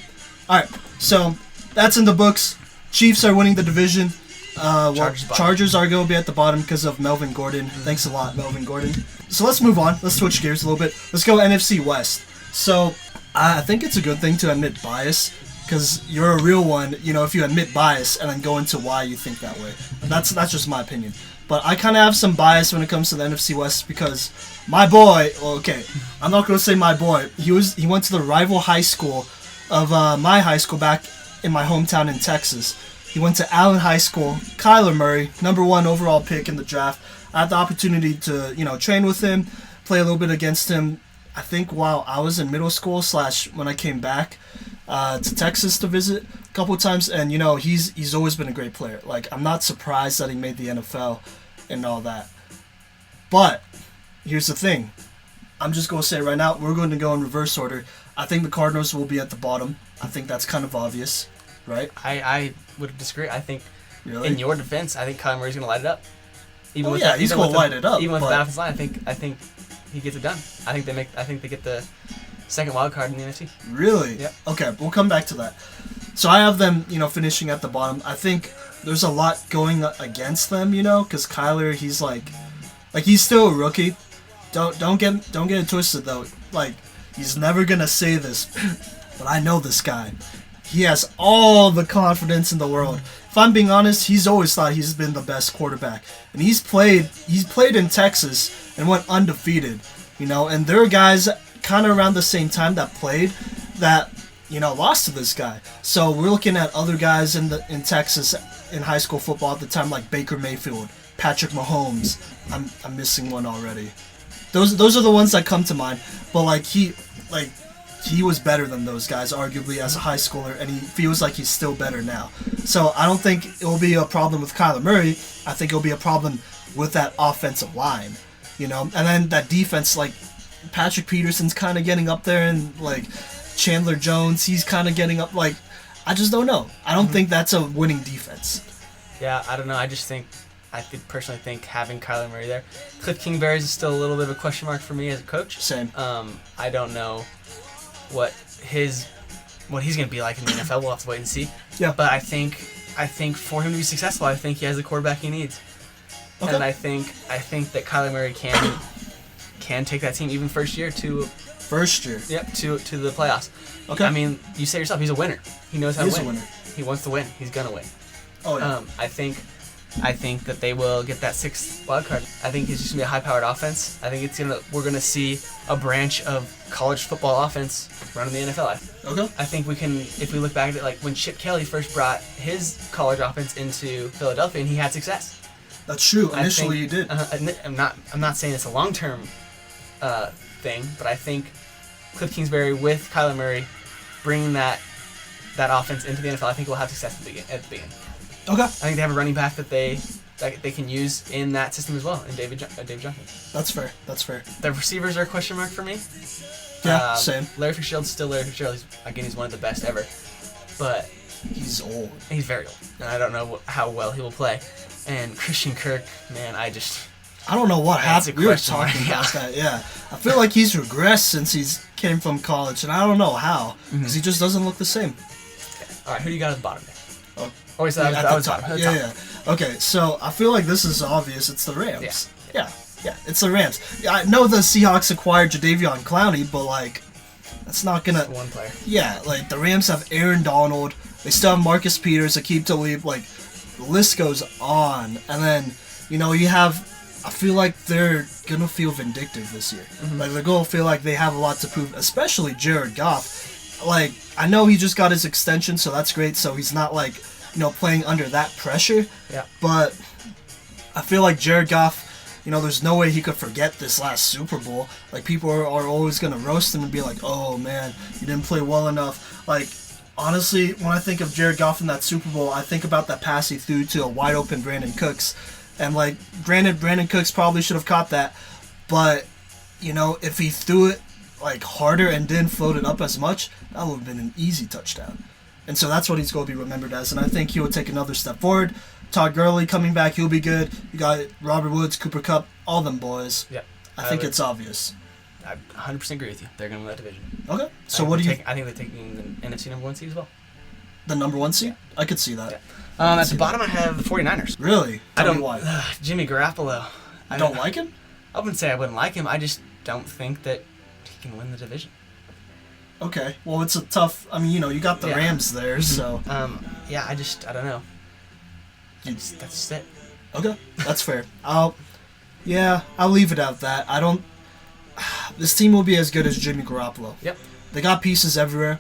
All right, so that's in the books. Chiefs are winning the division. Chargers are going to be at the bottom because of Melvin Gordon. Thanks a lot, Melvin Gordon. So let's move on. Let's switch gears a little bit. Let's go NFC West. So I think it's a good thing to admit bias because you're a real one, you know, if you admit bias and then go into why you think that way. That's just my opinion. But I kind of have some bias when it comes to the NFC West because my boy, I'm not going to say my boy. He went to the rival high school of my high school back in my hometown in Texas. He went to Allen High School. Kyler Murray, #1 overall pick in the draft. I had the opportunity to, train with him, play a little bit against him. I think while I was in middle school / when I came back to Texas to visit a couple of times, and he's always been a great player. I'm not surprised that he made the NFL and all that. But here's the thing. I'm just gonna say right now, we're going to go in reverse order. I think the Cardinals will be at the bottom. I think that's kind of obvious, right? I would disagree. I think, really? In your defense, I think Kyler Murray's going to light it up. He's going to light it up. Even with the offensive line, I think he gets it done. I think they get the second wild card in the NFC. Really? Yeah. Okay, we'll come back to that. So I have them, finishing at the bottom. I think there's a lot going against them, because Kyler, he's he's still a rookie. Don't get it twisted though. He's never gonna say this, but I know this guy. He has all the confidence in the world. If I'm being honest, he's always thought he's been the best quarterback, and he's played in Texas and went undefeated. And there are guys kind of around the same time that played that lost to this guy. So we're looking at other guys in Texas in high school football at the time, like Baker Mayfield, Patrick Mahomes. I'm missing one already. Those are the ones that come to mind. But he was better than those guys, arguably, as a high schooler, and he feels like he's still better now. So I don't think it will be a problem with Kyler Murray. I think it will be a problem with that offensive line, And then that defense, Patrick Peterson's kind of getting up there, and Chandler Jones, he's kind of getting up. I just don't know. I don't think that's a winning defense. Yeah, I don't know. I personally think having Kyler Murray there. Cliff Kingsbury is still a little bit of a question mark for me as a coach. Same. I don't know what he's going to be like in the NFL. We'll have to wait and see. Yeah. But I think I think for him to be successful, I think he has the quarterback he needs. Okay. And I think that Kyler Murray can take that team even first year to Yep, to the playoffs. Okay. I mean, you say yourself, he's a winner. He knows how to win. He's a winner. He wants to win. He's gonna win. Oh yeah. I think that they will get that 6th wild card. I think it's just gonna be a high-powered offense. I think we're gonna see a branch of college football offense running the NFL. Okay. I think we can, if we look back at it, like when Chip Kelly first brought his college offense into Philadelphia, and he had success. That's true. Initially, he did. I'm not saying it's a long-term thing, but I think Cliff Kingsbury with Kyler Murray bringing that offense into the NFL, I think we'll have success at the beginning. Okay. I think they have a running back that they can use in that system as well, in David Johnson. That's fair. That's fair. The receivers are a question mark for me. Yeah, same. Larry Fitzgerald's still Larry Fitzgerald. He's one of the best ever, but he's old. He's very old, and I don't know how well he will play. And Christian Kirk, man, I don't know what happened. We were talking mark, about that. Yeah, I feel like he's regressed since he's came from college, and I don't know how, because he just doesn't look the same. All right, who do you got at the bottom there? Oh, wait, so that was top. Yeah. Okay, so I feel like this is obvious. It's the Rams. Yeah, it's the Rams. Yeah, I know the Seahawks acquired Jadeveon Clowney, but like, that's not gonna. Just one player. Yeah, like the Rams have Aaron Donald. They still have Marcus Peters, Aqib Talib. Like, the list goes on, and then you have. I feel like they're gonna feel vindictive this year. Mm-hmm. Like they're gonna feel like they have a lot to prove, especially Jared Goff. Like, I know he just got his extension, so that's great. So he's not like playing under that pressure. Yeah. But I feel like Jared Goff, there's no way he could forget this last Super Bowl. Like, people are always gonna roast him and be like, "Oh man, you didn't play well enough." Like, honestly, when I think of Jared Goff in that Super Bowl, I think about that pass he threw to a wide open Brandon Cooks. And, like, granted, Brandon Cooks probably should have caught that, but, if he threw it, like, harder and didn't float it up as much, that would have been an easy touchdown. And so that's what he's going to be remembered as, and I think he will take another step forward. Todd Gurley coming back, he'll be good. You got Robert Woods, Cooper Kupp, all them boys. Yeah. I think it's obvious. I 100% agree with you. They're going to win that division. Okay. So what do you... I think they're taking the NFC number 1 seed as well. The number 1 seed? Yeah. I could see that. Yeah. At the bottom, I have the 49ers. Really? Tell me why. Jimmy Garoppolo. I don't like him? I wouldn't say I wouldn't like him. I just don't think that he can win the division. Okay. Well, it's a tough... I mean, you got the Rams there, so... Yeah, I don't know. That's just it. Okay. That's fair. I'll leave it at that. I don't... This team will be as good as Jimmy Garoppolo. Yep. They got pieces everywhere,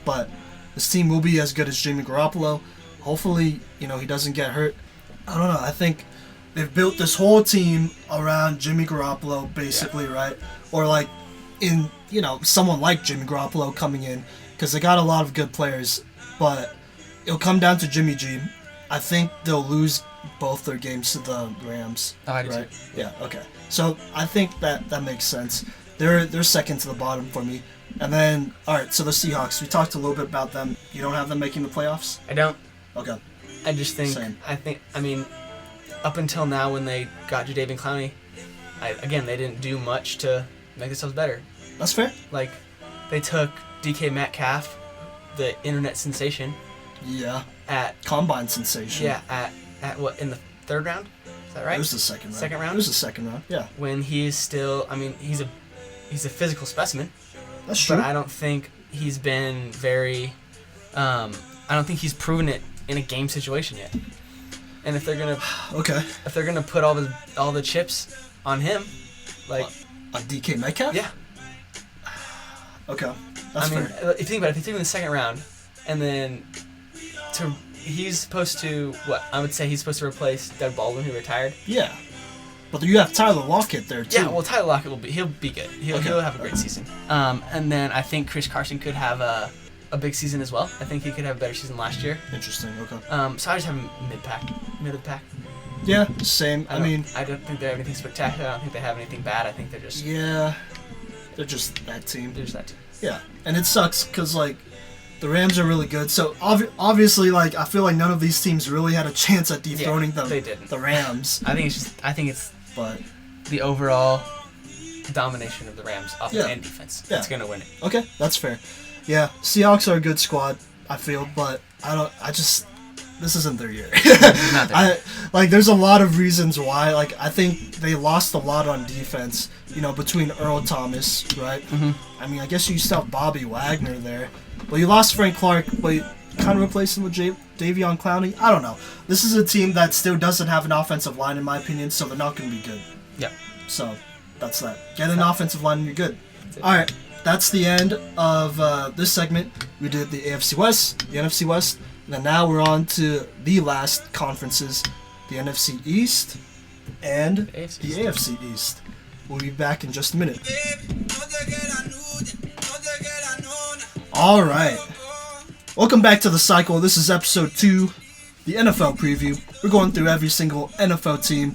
but this team will be as good as Jimmy Garoppolo. Hopefully, he doesn't get hurt. I don't know. I think they've built this whole team around Jimmy Garoppolo, basically, right? Or like in, someone like Jimmy Garoppolo coming in, because they got a lot of good players, but it'll come down to Jimmy G. I think they'll lose both their games to the Rams. Oh, I do right? too. Yeah, okay. So I think that makes sense. They're second to the bottom for me. And then, all right, so the Seahawks, we talked a little bit about them. You don't have them making the playoffs? I don't. Okay. I just think, Same. I mean, up until now when they got Jadeveon Clowney, they didn't do much to make themselves better. That's fair. Like, they took DK Metcalf, the internet sensation. Yeah. At Combine sensation. Yeah, at what, in the 3rd round? Is that right? It was the second round. Second round? It was the second round, yeah. When he's still, he's a physical specimen. That's true. But I don't think he's been very, I don't think he's proven it in a game situation yet. And if they're gonna, if they're gonna put all the chips on him, like on DK Metcalf, yeah. Okay, that's fair. If you think about it, if you take him in the 2nd round, and then he's supposed to I would say he's supposed to replace Doug Baldwin, who retired. Yeah. But you have Tyler Lockett there too. Yeah, well, Tyler Lockett he'll be good. He'll have a great season. And then I think Chris Carson could have a big season as well. I think he could have a better season last year. Interesting. Okay. So I just have him mid of the pack. Yeah, same. I don't think they have anything spectacular. I don't think they have anything bad. I think they're just they're just that team. They're just that team. Yeah, and it sucks because like the Rams are really good. So obviously, like I feel like none of these teams really had a chance at dethroning they didn't. The Rams. I think it's but the overall domination of the Rams offense and defense that's gonna win it. Okay, that's fair. Yeah, Seahawks are a good squad, I feel, but I this isn't their year. Not their year. There's a lot of reasons why. Like, I think they lost a lot on defense, between Earl Thomas, right? Mm-hmm. I mean, I guess you still have Bobby Wagner there. Well, you lost Frank Clark, but you kind of replaced him with Davion Clowney. I don't know. This is a team that still doesn't have an offensive line, in my opinion, so they're not going to be good. Yeah. So, that's that. Get an offensive line and you're good. All right. That's the end of this segment. We did the AFC West, the NFC West, and then now we're on to the last conferences, the NFC East and the AFC East. We'll be back in just a minute. All right. Welcome back to the cycle. This is episode 2, the NFL preview. We're going through every single NFL team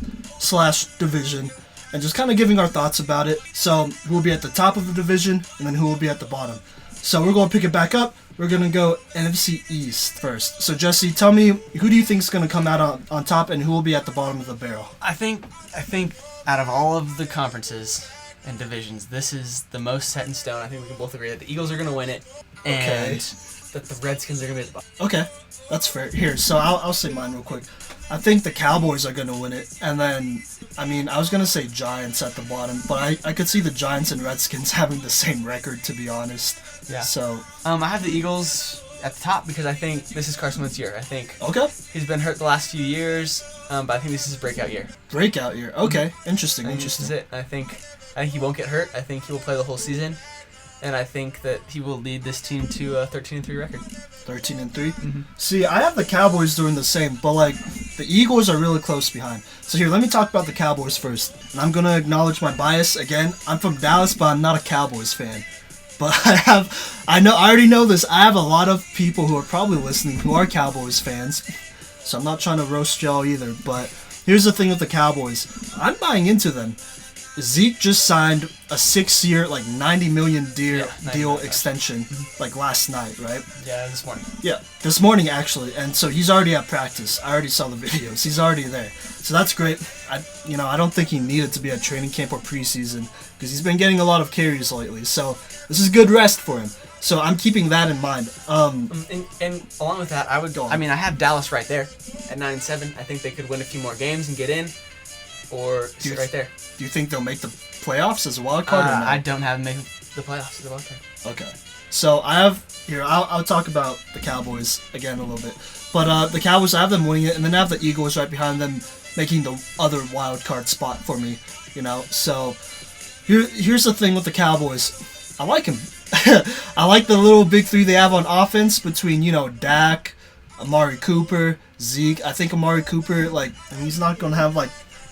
/ division and just kind of giving our thoughts about it. So, who will be at the top of the division, and then who will be at the bottom. So, we're going to pick it back up. We're going to go NFC East first. So, Jesse, tell me, who do you think is going to come out on top, and who will be at the bottom of the barrel? I think out of all of the conferences and divisions, this is the most set in stone. I think we can both agree that the Eagles are going to win it, and that the Redskins are going to be at the bottom. Okay, that's fair. Here, so I'll say mine real quick. I think the Cowboys are going to win it, and then, I was going to say Giants at the bottom, but I could see the Giants and Redskins having the same record, to be honest. Yeah. So, I have the Eagles at the top because I think this is Carson Wentz's year. I think he's been hurt the last few years, but I think this is his breakout year. Breakout year. Okay, interesting. This is it. I think he won't get hurt. I think he will play the whole season, and I think that he will lead this team to a 13-3 record. 13-3. Mm-hmm. See, I have the Cowboys doing the same, but the Eagles are really close behind. So here, let me talk about the Cowboys first, and I'm gonna acknowledge my bias again. I'm from Dallas, but I'm not a Cowboys fan. But I already know this. I have a lot of people who are probably listening who are Cowboys fans, so I'm not trying to roast y'all either. But here's the thing with the Cowboys, I'm buying into them. Zeke just signed a 6-year, $90 million deal extension, last night, right? Yeah, this morning. Yeah, this morning actually, and so he's already at practice. I already saw the videos. He's already there, so that's great. I don't think he needed to be at training camp or preseason because he's been getting a lot of carries lately. So this is good rest for him. So I'm keeping that in mind. And along with that, I would go. I have Dallas right there at 9-7. I think they could win a few more games and get in, or sit right there. Do you think they'll make the playoffs as a wild card? Or no? I don't have them make the playoffs as a wild card. Okay. So I have here. I'll talk about the Cowboys again a little bit, but the Cowboys, I have them winning it, and then I have the Eagles right behind them, making the other wild card spot for me. So here's the thing with the Cowboys. I like him. I like the little big three they have on offense between Dak, Amari Cooper, Zeke. I think Amari Cooper, he's not gonna have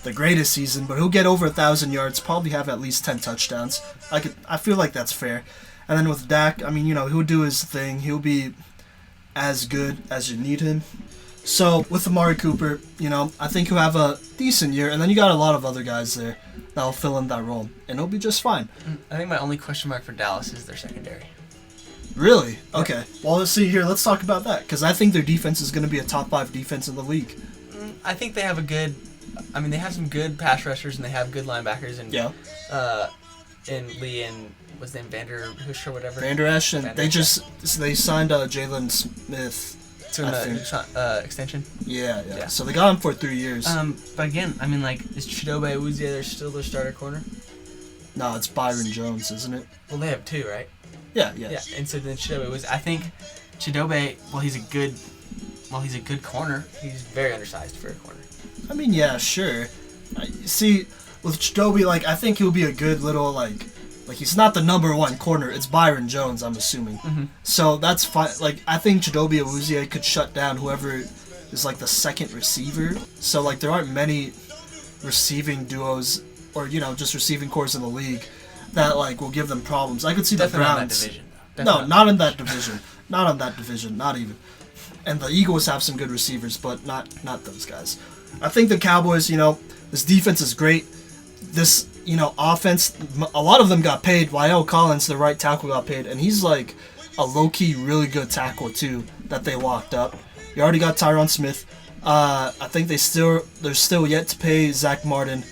the greatest season, but he'll get over 1,000 yards, probably have at least 10 touchdowns. I feel like that's fair. And then with Dak, he'll do his thing. He'll be as good as you need him. So with Amari Cooper, I think he'll have a decent year. And then you got a lot of other guys there that'll fill in that role, and he'll be just fine. I think my only question mark for Dallas is their secondary. Really? Okay. Well, let's see here. Let's talk about that, because I think their defense is going to be a top 5 defense in the league. I think they have they have some good pass rushers, and they have good linebackers, and and Lee and what's his name, Vander Esch or whatever. Vander Esch, and they signed Jalen Smith to an extension. Yeah. So they got him for 3 years. But again, is Chidobe Awuzie still their starter corner? No, it's Byron Jones, isn't it? Well, they have 2, right? Yeah. And so then Chidobe was. I think Chidobe, he's a good corner. He's very undersized for a corner. Yeah, sure. See, with Chidobe, I think he'll be a good little, he's not the number 1 corner. It's Byron Jones, I'm assuming. Mm-hmm. So that's fine. I think Chidobe Awuzie could shut down whoever is, the second receiver. So, there aren't many receiving duos or, just receiving cores in the league that, will give them problems. I could see Definitely the Browns. Not that division. Not in that division. Not on that division. Not even. And the Eagles have some good receivers, but not those guys. I think the Cowboys, this defense is great. This, offense, a lot of them got paid. La'el Collins, the right tackle, got paid, and he's a low-key, really good tackle too that they locked up. You already got Tyron Smith. I think they're still yet to pay Zach Martin.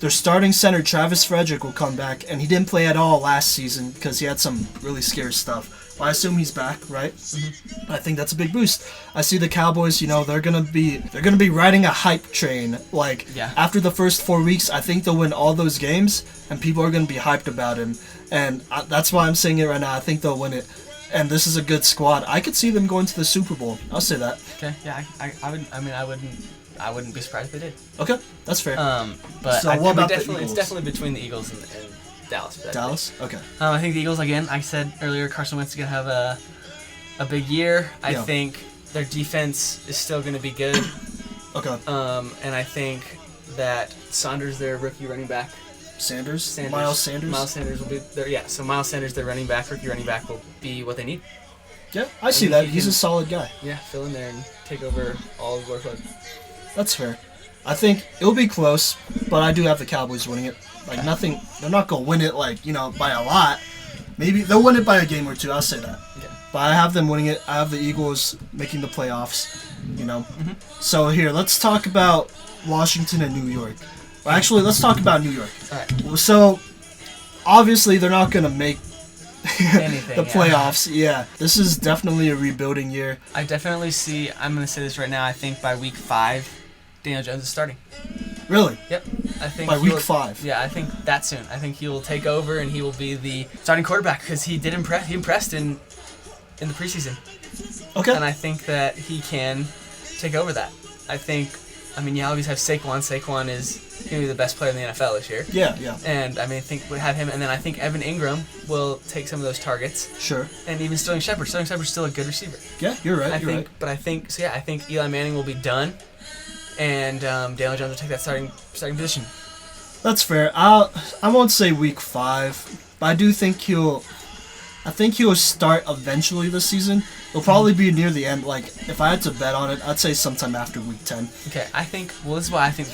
their starting center, Travis Frederick, will come back, and he didn't play at all last season because he had some really scary stuff. Well, I assume he's back, right? Mm-hmm. I think that's a big boost. I see the Cowboys, they're gonna be riding a hype train. Like after the first 4 weeks, I think they'll win all those games, and people are gonna be hyped about him. And that's why I'm saying it right now. I think they'll win it. And this is a good squad. I could see them going to the Super Bowl. I'll say that. Okay. Yeah. I wouldn't be surprised if they did. Okay, that's fair. But so what about the Eagles? It's definitely between the Eagles and Dallas. For that Dallas? Okay. I think the Eagles, again, I said earlier, Carson Wentz is going to have a big year. I think their defense is still going to be good. Okay. And I think that Saunders, their rookie running back. Sanders? Miles Sanders? Miles Sanders will be there. Yeah, so Miles Sanders, their rookie running back, will be what they need. Yeah, I see that. He's a solid guy. Yeah, fill in there and take over all the workload. That's fair. I think it'll be close, but I do have the Cowboys winning it. Nothing. They're not gonna win it by a lot. Maybe they'll win it by a game or two. I'll say that. Okay. But I have them winning it. I have the Eagles making the playoffs. Mm-hmm. So here, let's talk about Washington and New York. Well, actually, let's talk about New York. All right. So obviously, they're not gonna make anything, the playoffs. Yeah, this is definitely a rebuilding year. I definitely see. I'm gonna say this right now. I think by week 5, Daniel Jones is starting. Really? Yep. I think by week 5. Yeah, I think that soon. I think he will take over and he will be the starting quarterback because he did impress. He impressed in the preseason. Okay. And I think that he can take over that. You always have Saquon. Saquon is going to be the best player in the NFL this year. Yeah. And I think we have him, and then I think Evan Ingram will take some of those targets. Sure. And even Sterling Shepard. Sterling Shepard's still a good receiver. Yeah, you're right. Right. But I think Eli Manning will be done. And Daniel Jones will take that starting position. That's fair. I won't say week 5, but I do think he'll start eventually this season. It'll probably be near the end. If I had to bet on it, I'd say sometime after week 10. Okay, this is why I think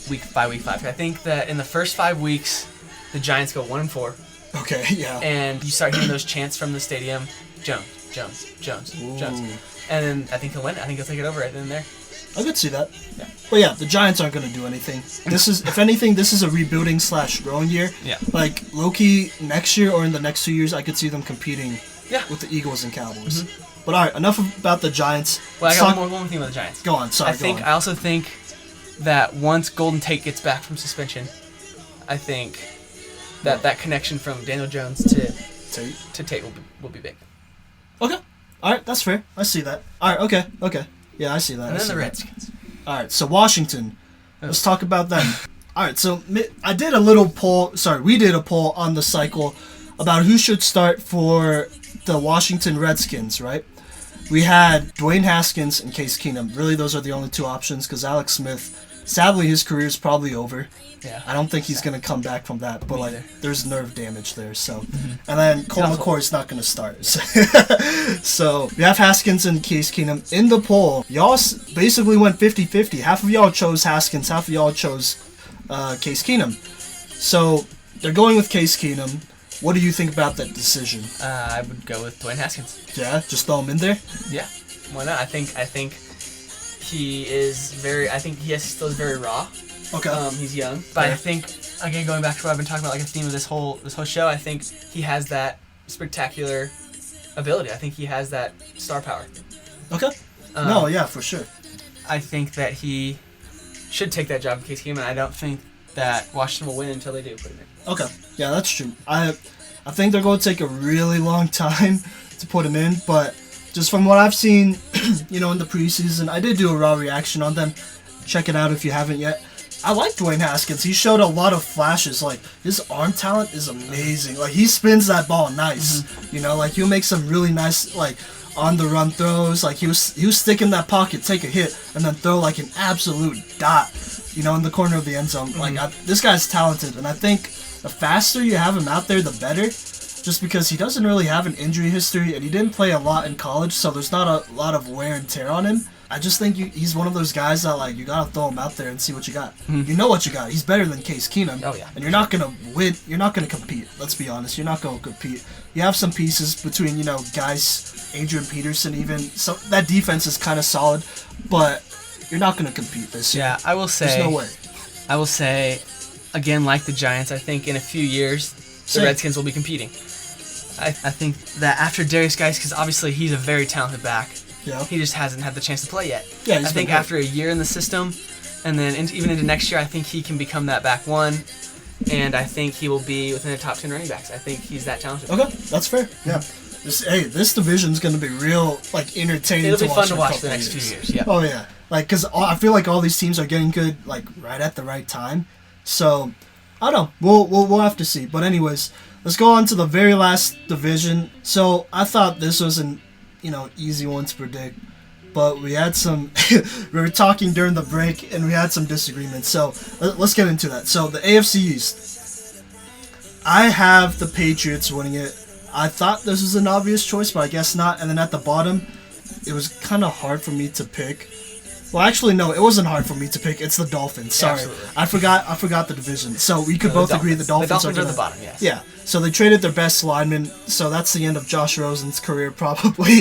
week 5. I think that in the first 5 weeks, the Giants go 1-4. Okay, yeah. And you start hearing those chants from the stadium, Jones. Ooh. And then I think he'll win it. I think he'll take it over right then and there. I could see that. Yeah. But yeah, the Giants aren't going to do anything. If anything, this is a rebuilding / growing year. Yeah. Low-key, next year or in the next 2 years, I could see them competing with the Eagles and Cowboys. Mm-hmm. But all right, enough about the Giants. Well, I got one more thing about the Giants. Go on, sorry. I also think that once Golden Tate gets back from suspension, I think that connection from Daniel Jones to Tate will be big. Okay. All right, that's fair. I see that. All right, okay. Yeah, I see that. And then the Redskins. All right, so Washington. Let's talk about them. All right, so I did a little poll. Sorry, we did a poll on the cycle about who should start for the Washington Redskins, right? We had Dwayne Haskins and Case Keenum. Really, those are the only 2 options because Alex Smith, sadly, his career is probably over. Yeah. I don't think he's going to come back from that, but there's nerve damage there. So, and then Cole McCoy is not going to start. So we have Haskins and Case Keenum in the poll. Y'all basically went 50-50. Half of y'all chose Haskins, half of y'all chose Case Keenum. So they're going with Case Keenum. What do you think about that decision? I would go with Dwayne Haskins. Yeah, just throw him in there. Yeah, why not? I think he is very. I think he still is very raw. Okay. He's young, but I think again going back to what I've been talking about, a theme of this whole show. I think he has that spectacular ability. I think he has that star power. Okay. No, yeah, for sure. I think that he should take that job in Case Keenum, and I don't think that Washington will win until they do put him in. Okay. Yeah, that's true. I think they're going to take a really long time to put him in, but just from what I've seen, in the preseason, I did do a raw reaction on them. Check it out if you haven't yet. I like Dwayne Haskins. He showed a lot of flashes. His arm talent is amazing. He spins that ball nice. Mm-hmm. He'll make some really nice, on-the-run throws. He was stick in that pocket, take a hit, and then throw, an absolute dot, in the corner of the end zone. Mm-hmm. This guy's talented, and I think the faster you have him out there, the better. Just because he doesn't really have an injury history, and he didn't play a lot in college, so there's not a lot of wear and tear on him. I just think he's one of those guys that, you gotta throw him out there and see what you got. Mm-hmm. You know what you got. He's better than Case Keenum. Oh, yeah. And you're not gonna win. You're not gonna compete. Let's be honest. You're not gonna compete. You have some pieces between, guys, Adrian Peterson even. So that defense is kind of solid, but you're not gonna compete this year. Yeah, I will say. There's no way. I will say, again, like the Giants, I think in a few years, the Redskins will be competing. I think that after Darius Geis, because obviously he's a very talented back, he just hasn't had the chance to play yet. Yeah, I think after a year in the system, and then even into next year, I think he can become that back one, and I think he will be within the top 10 running backs. I think he's that talented. Okay, that's fair. Yeah. This division's going to be real, like, entertaining. It'll be fun to watch the next few years. Yeah. Oh yeah, like, because I feel like all these teams are getting good, like, right at the right time. So I don't know. We'll have to see. But anyways, let's go on to the very last division. So I thought this was an easy one to predict, but we had some. We were talking during the break, and we had some disagreements. So let's get into that. So the AFC East, I have the Patriots winning it. I thought this was an obvious choice, but I guess not. And then at the bottom, it was kind of hard for me to pick. Well, actually, no, it wasn't hard for me to pick. It's the Dolphins. Sorry, absolutely. I forgot the division. So we could both agree the Dolphins are the bottom. Yes. Yeah. So they traded their best lineman. So that's the end of Josh Rosen's career, probably.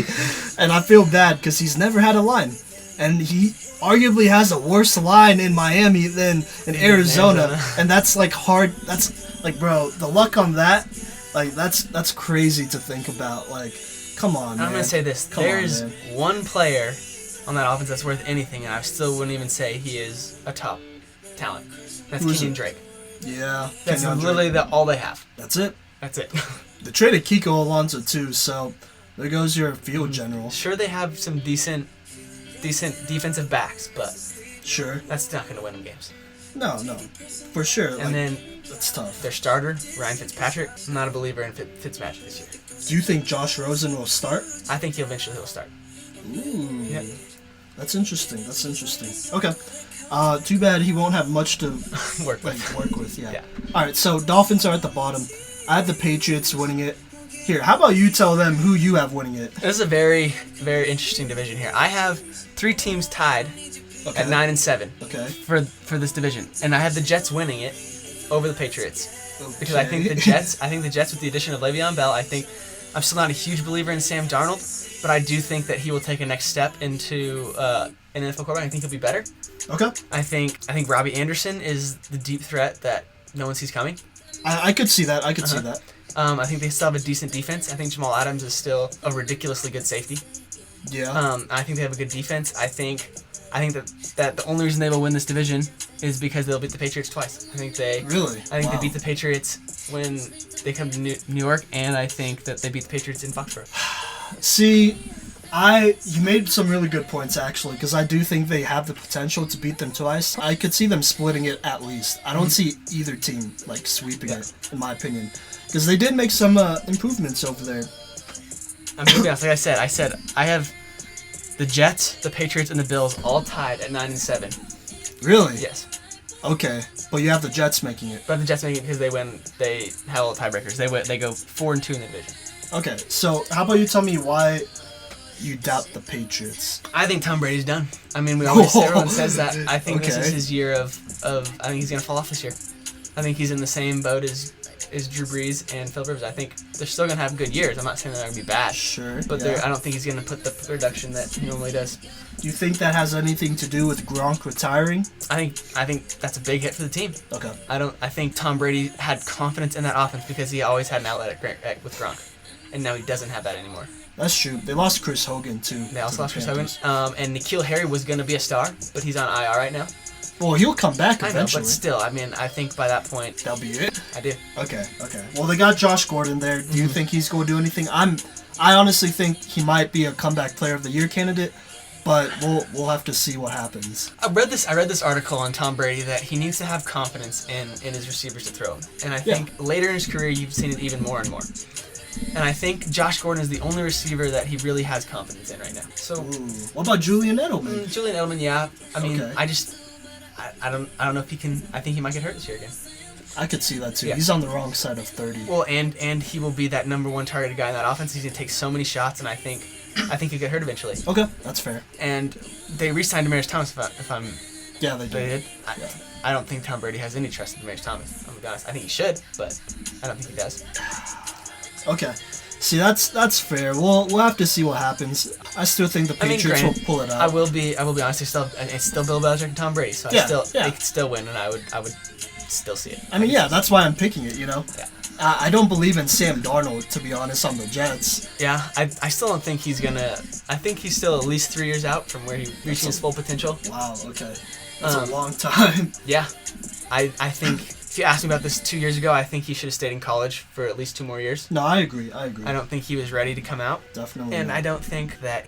And I feel bad because he's never had a line, and he arguably has a worse line in Miami than in Arizona. And that's like hard. That's like, bro, the luck on that. Like, that's crazy to think about. Like, come on, man. I'm going to say this. There's one player on that offense that's worth anything, and I still wouldn't even say he is a top talent. That's Kenyon Drake. Yeah. That's literally all they have. That's it. That's it. They traded Kiko Alonso, too, so there goes your field general. Sure, they have some decent defensive backs, but sure, that's not going to win them games. No, for sure. And then that's tough. Their starter, Ryan Fitzpatrick, I'm not a believer in Fitzmagic this year. Do you think Josh Rosen will start? I think eventually he'll start. Ooh. Yeah. That's interesting. Okay. Too bad he won't have much to work with. Yeah. All right. So Dolphins are at the bottom. I have the Patriots winning it. Here, how about you tell them who you have winning it? This is a very, very interesting division here. I have 3 teams tied at 9 and 7. Okay. For this division, and I have the Jets winning it over the Patriots because I think the Jets with the addition of Le'Veon Bell, I'm still not a huge believer in Sam Darnold, but I do think that he will take a next step into an NFL quarterback. I think he'll be better. Okay. I think Robbie Anderson is the deep threat that no one sees coming. I could see that. See that. I think they still have a decent defense. I think Jamal Adams is still a ridiculously good safety. Yeah. I think they have a good defense. I think that the only reason they will win this division is because they'll beat the Patriots twice. I think they beat the Patriots when they come to New York, and I think that they beat the Patriots in Foxborough. See, you made some really good points, actually, because I do think they have the potential to beat them twice. I could see them splitting it at least. I don't see either team like sweeping it, in my opinion, because they did make some improvements over there. I'm going to be honest, like I said, I have the Jets, the Patriots, and the Bills all tied at 9 and 7. Really? Yes. Okay, but you have the Jets making it. But the Jets making it because they have all the tiebreakers. They go 4-2 in the division. Okay, so how about you tell me why you doubt the Patriots? I think Tom Brady's done. I mean, everyone says that. I think this is his year of I think he's going to fall off this year. I think he's in the same boat as Drew Brees and Phil Rivers. I think they're still going to have good years. I'm not saying they're going to be bad. Sure. But I don't think he's going to put the production that he normally does. Do you think that has anything to do with Gronk retiring? I think that's a big hit for the team. Okay. I think Tom Brady had confidence in that offense because he always had an outlet with Gronk. And now he doesn't have that anymore. That's true. They lost Chris Hogan, too. They also lost Chris Hogan. And N'Keal Harry was going to be a star, but he's on IR right now. Well, he'll come back eventually. I know, but still, I mean, I think by that point... That'll be it? I do. Okay. Well, they got Josh Gordon there. Do you think he's going to do anything? I honestly think he might be a comeback player of the year candidate, but we'll have to see what happens. I read this article on Tom Brady that he needs to have confidence in his receivers to throw him. And I think later in his career, you've seen it even more and more. And I think Josh Gordon is the only receiver that he really has confidence in right now. So, what about Julian Edelman? Julian Edelman, yeah. I mean, I don't know if he can. I think he might get hurt this year again. I could see that too. Yeah. He's on the wrong side of 30. Well, and he will be that number 1 targeted guy in that offense. He's gonna take so many shots, and I think he'll get hurt eventually. Okay, that's fair. And they re-signed Demaryius Thomas. If I'm. Yeah, they did. I don't think Tom Brady has any trust in Demaryius Thomas. I'm gonna be honest. I think he should, but I don't think he does. Okay. See, that's fair. We'll have to see what happens. I still think the Patriots will pull it out. I will be honest. It's still Bill Belichick and Tom Brady, so they could still win, and I would still see it. I mean, that's why I'm picking it. You know. Yeah. I don't believe in Sam Darnold, to be honest, on the Jets. Yeah, I still don't think he's gonna. I think he's still at least 3 years out from where he reaching his full potential. Wow. Okay. That's a long time. Yeah, I think if you asked me about this 2 years ago, I think he should have stayed in college for at least 2 more years. No, I agree. I don't think he was ready to come out. Definitely. And not. I don't think that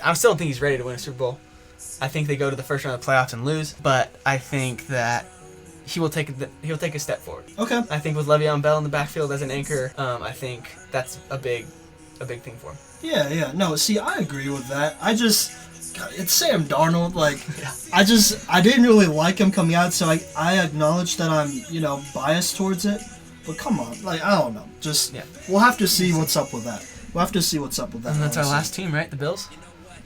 I still don't think he's ready to win a Super Bowl. I think they go to the first round of the playoffs and lose, but I think that he'll take a step forward. Okay. I think with Le'Veon Bell in the backfield as an anchor, I think that's a big thing for him. Yeah. No, see, I agree with that. It's Sam Darnold. Like, I didn't really like him coming out, so I acknowledge that I'm, biased towards it. But come on, like, I don't know. We'll have to see what's up with that. And that's our last team, right? The Bills?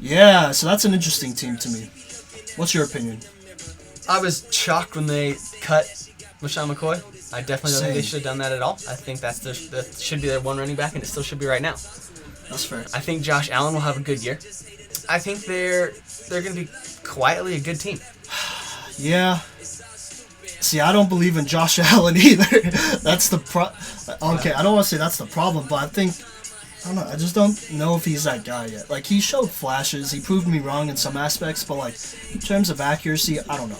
Yeah, so that's an interesting team to me. What's your opinion? I was shocked when they cut LaShawn McCoy. I definitely don't think they should have done that at all. I think that should be their one running back, and it still should be right now. That's fair. I think Josh Allen will have a good year. I think they're going to be quietly a good team. Yeah. See, I don't believe in Josh Allen either. That's the Okay, I don't want to say that's the problem, but I don't know. I just don't know if he's that guy yet. Like, he showed flashes. He proved me wrong in some aspects, but, like, in terms of accuracy, I don't know.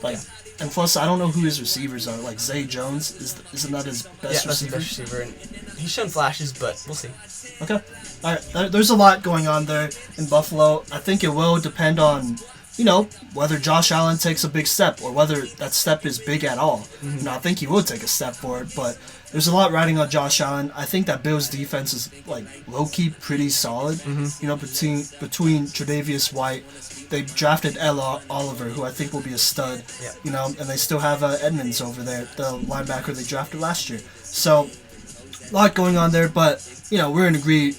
Like, and plus, I don't know who his receivers are. Like, Zay Jones, isn't that his best receiver? Yeah, that's his best receiver. And he's shown flashes, but we'll see. Okay. All right. There's a lot going on there in Buffalo. I think it will depend on, whether Josh Allen takes a big step or whether that step is big at all. Mm-hmm. I think he will take a step forward, but there's a lot riding on Josh Allen. I think that Bills' defense is, like, low-key pretty solid. Mm-hmm. Between Tre'Davious White, they drafted Ella Oliver, who I think will be a stud. Yeah. And they still have Edmonds over there, the linebacker they drafted last year. So, a lot going on there, but, we're in agreement,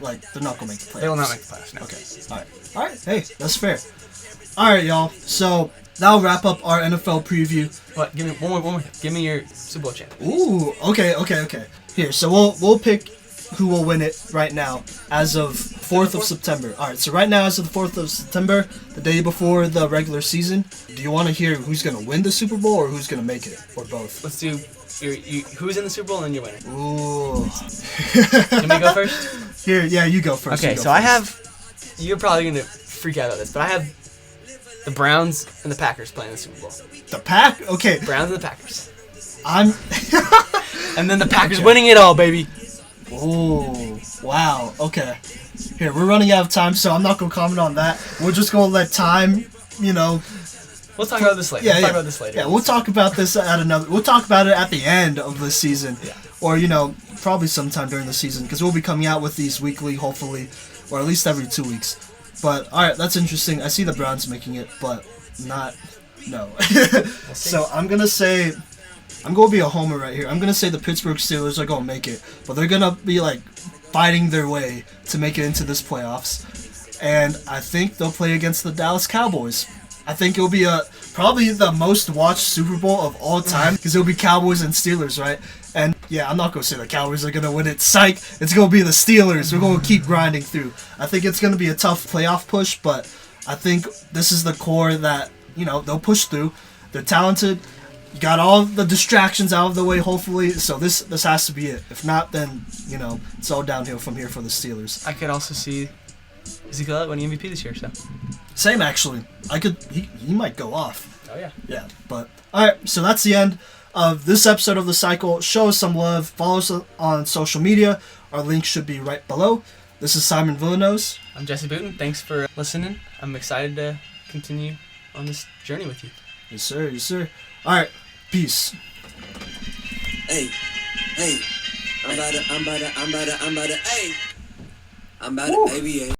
like, they're not going to make the playoffs. They will not make the playoffs, no. Okay. All right. Hey, that's fair. All right, y'all. So, that'll wrap up our NFL preview. What? Give me one more. Give me your Super Bowl champ. Ooh, okay. Here, so we'll pick who will win it right now as of 4th of September. All right, so right now as of the 4th of September, the day before the regular season, do you want to hear who's going to win the Super Bowl or who's going to make it, or both? Let's do who's in the Super Bowl and then your winner. Ooh. Can we go first? Here, yeah, you go first. Okay, I have, you're probably going to freak out about this, but I have the Browns and the Packers playing the Super Bowl. The Pack? Okay. Browns and the Packers. And then the Packers winning it all, baby. Oh, wow. Okay. Here, we're running out of time, so I'm not going to comment on that. We're just going to let time, We'll talk about this later. Yeah, talk about this later. Yeah, we'll talk about this we'll talk about it at the end of the season. Yeah. Or, probably sometime during the season, because we'll be coming out with these weekly, hopefully, or at least every 2 weeks. But, alright, that's interesting. I see the Browns making it, but no. So, I'm going to be a homer right here. I'm going to say the Pittsburgh Steelers are going to make it, but they're going to be, like, fighting their way to make it into this playoffs. And I think they'll play against the Dallas Cowboys. I think it'll be probably the most watched Super Bowl of all time, because it'll be Cowboys and Steelers, right? And yeah, I'm not going to say the Cowboys are going to win it. Psych! It's going to be the Steelers. We're going to keep grinding through. I think it's going to be a tough playoff push, but I think this is the core that, they'll push through. They're talented. You got all the distractions out of the way, hopefully, so this has to be it. If not, then, it's all downhill from here for the Steelers. I could also see Ezekiel Elliott winning MVP this year, so. Same, actually. He might go off. Oh, yeah. Yeah, but, alright, so that's the end of this episode of The Cycle. Show us some love. Follow us on social media. Our link should be right below. This is Simon Villanos. I'm Jesse Booten. Thanks for listening. I'm excited to continue on this journey with you. Yes, sir. Alright, peace. Hey, I'm about to, hey. I'm about to ABA.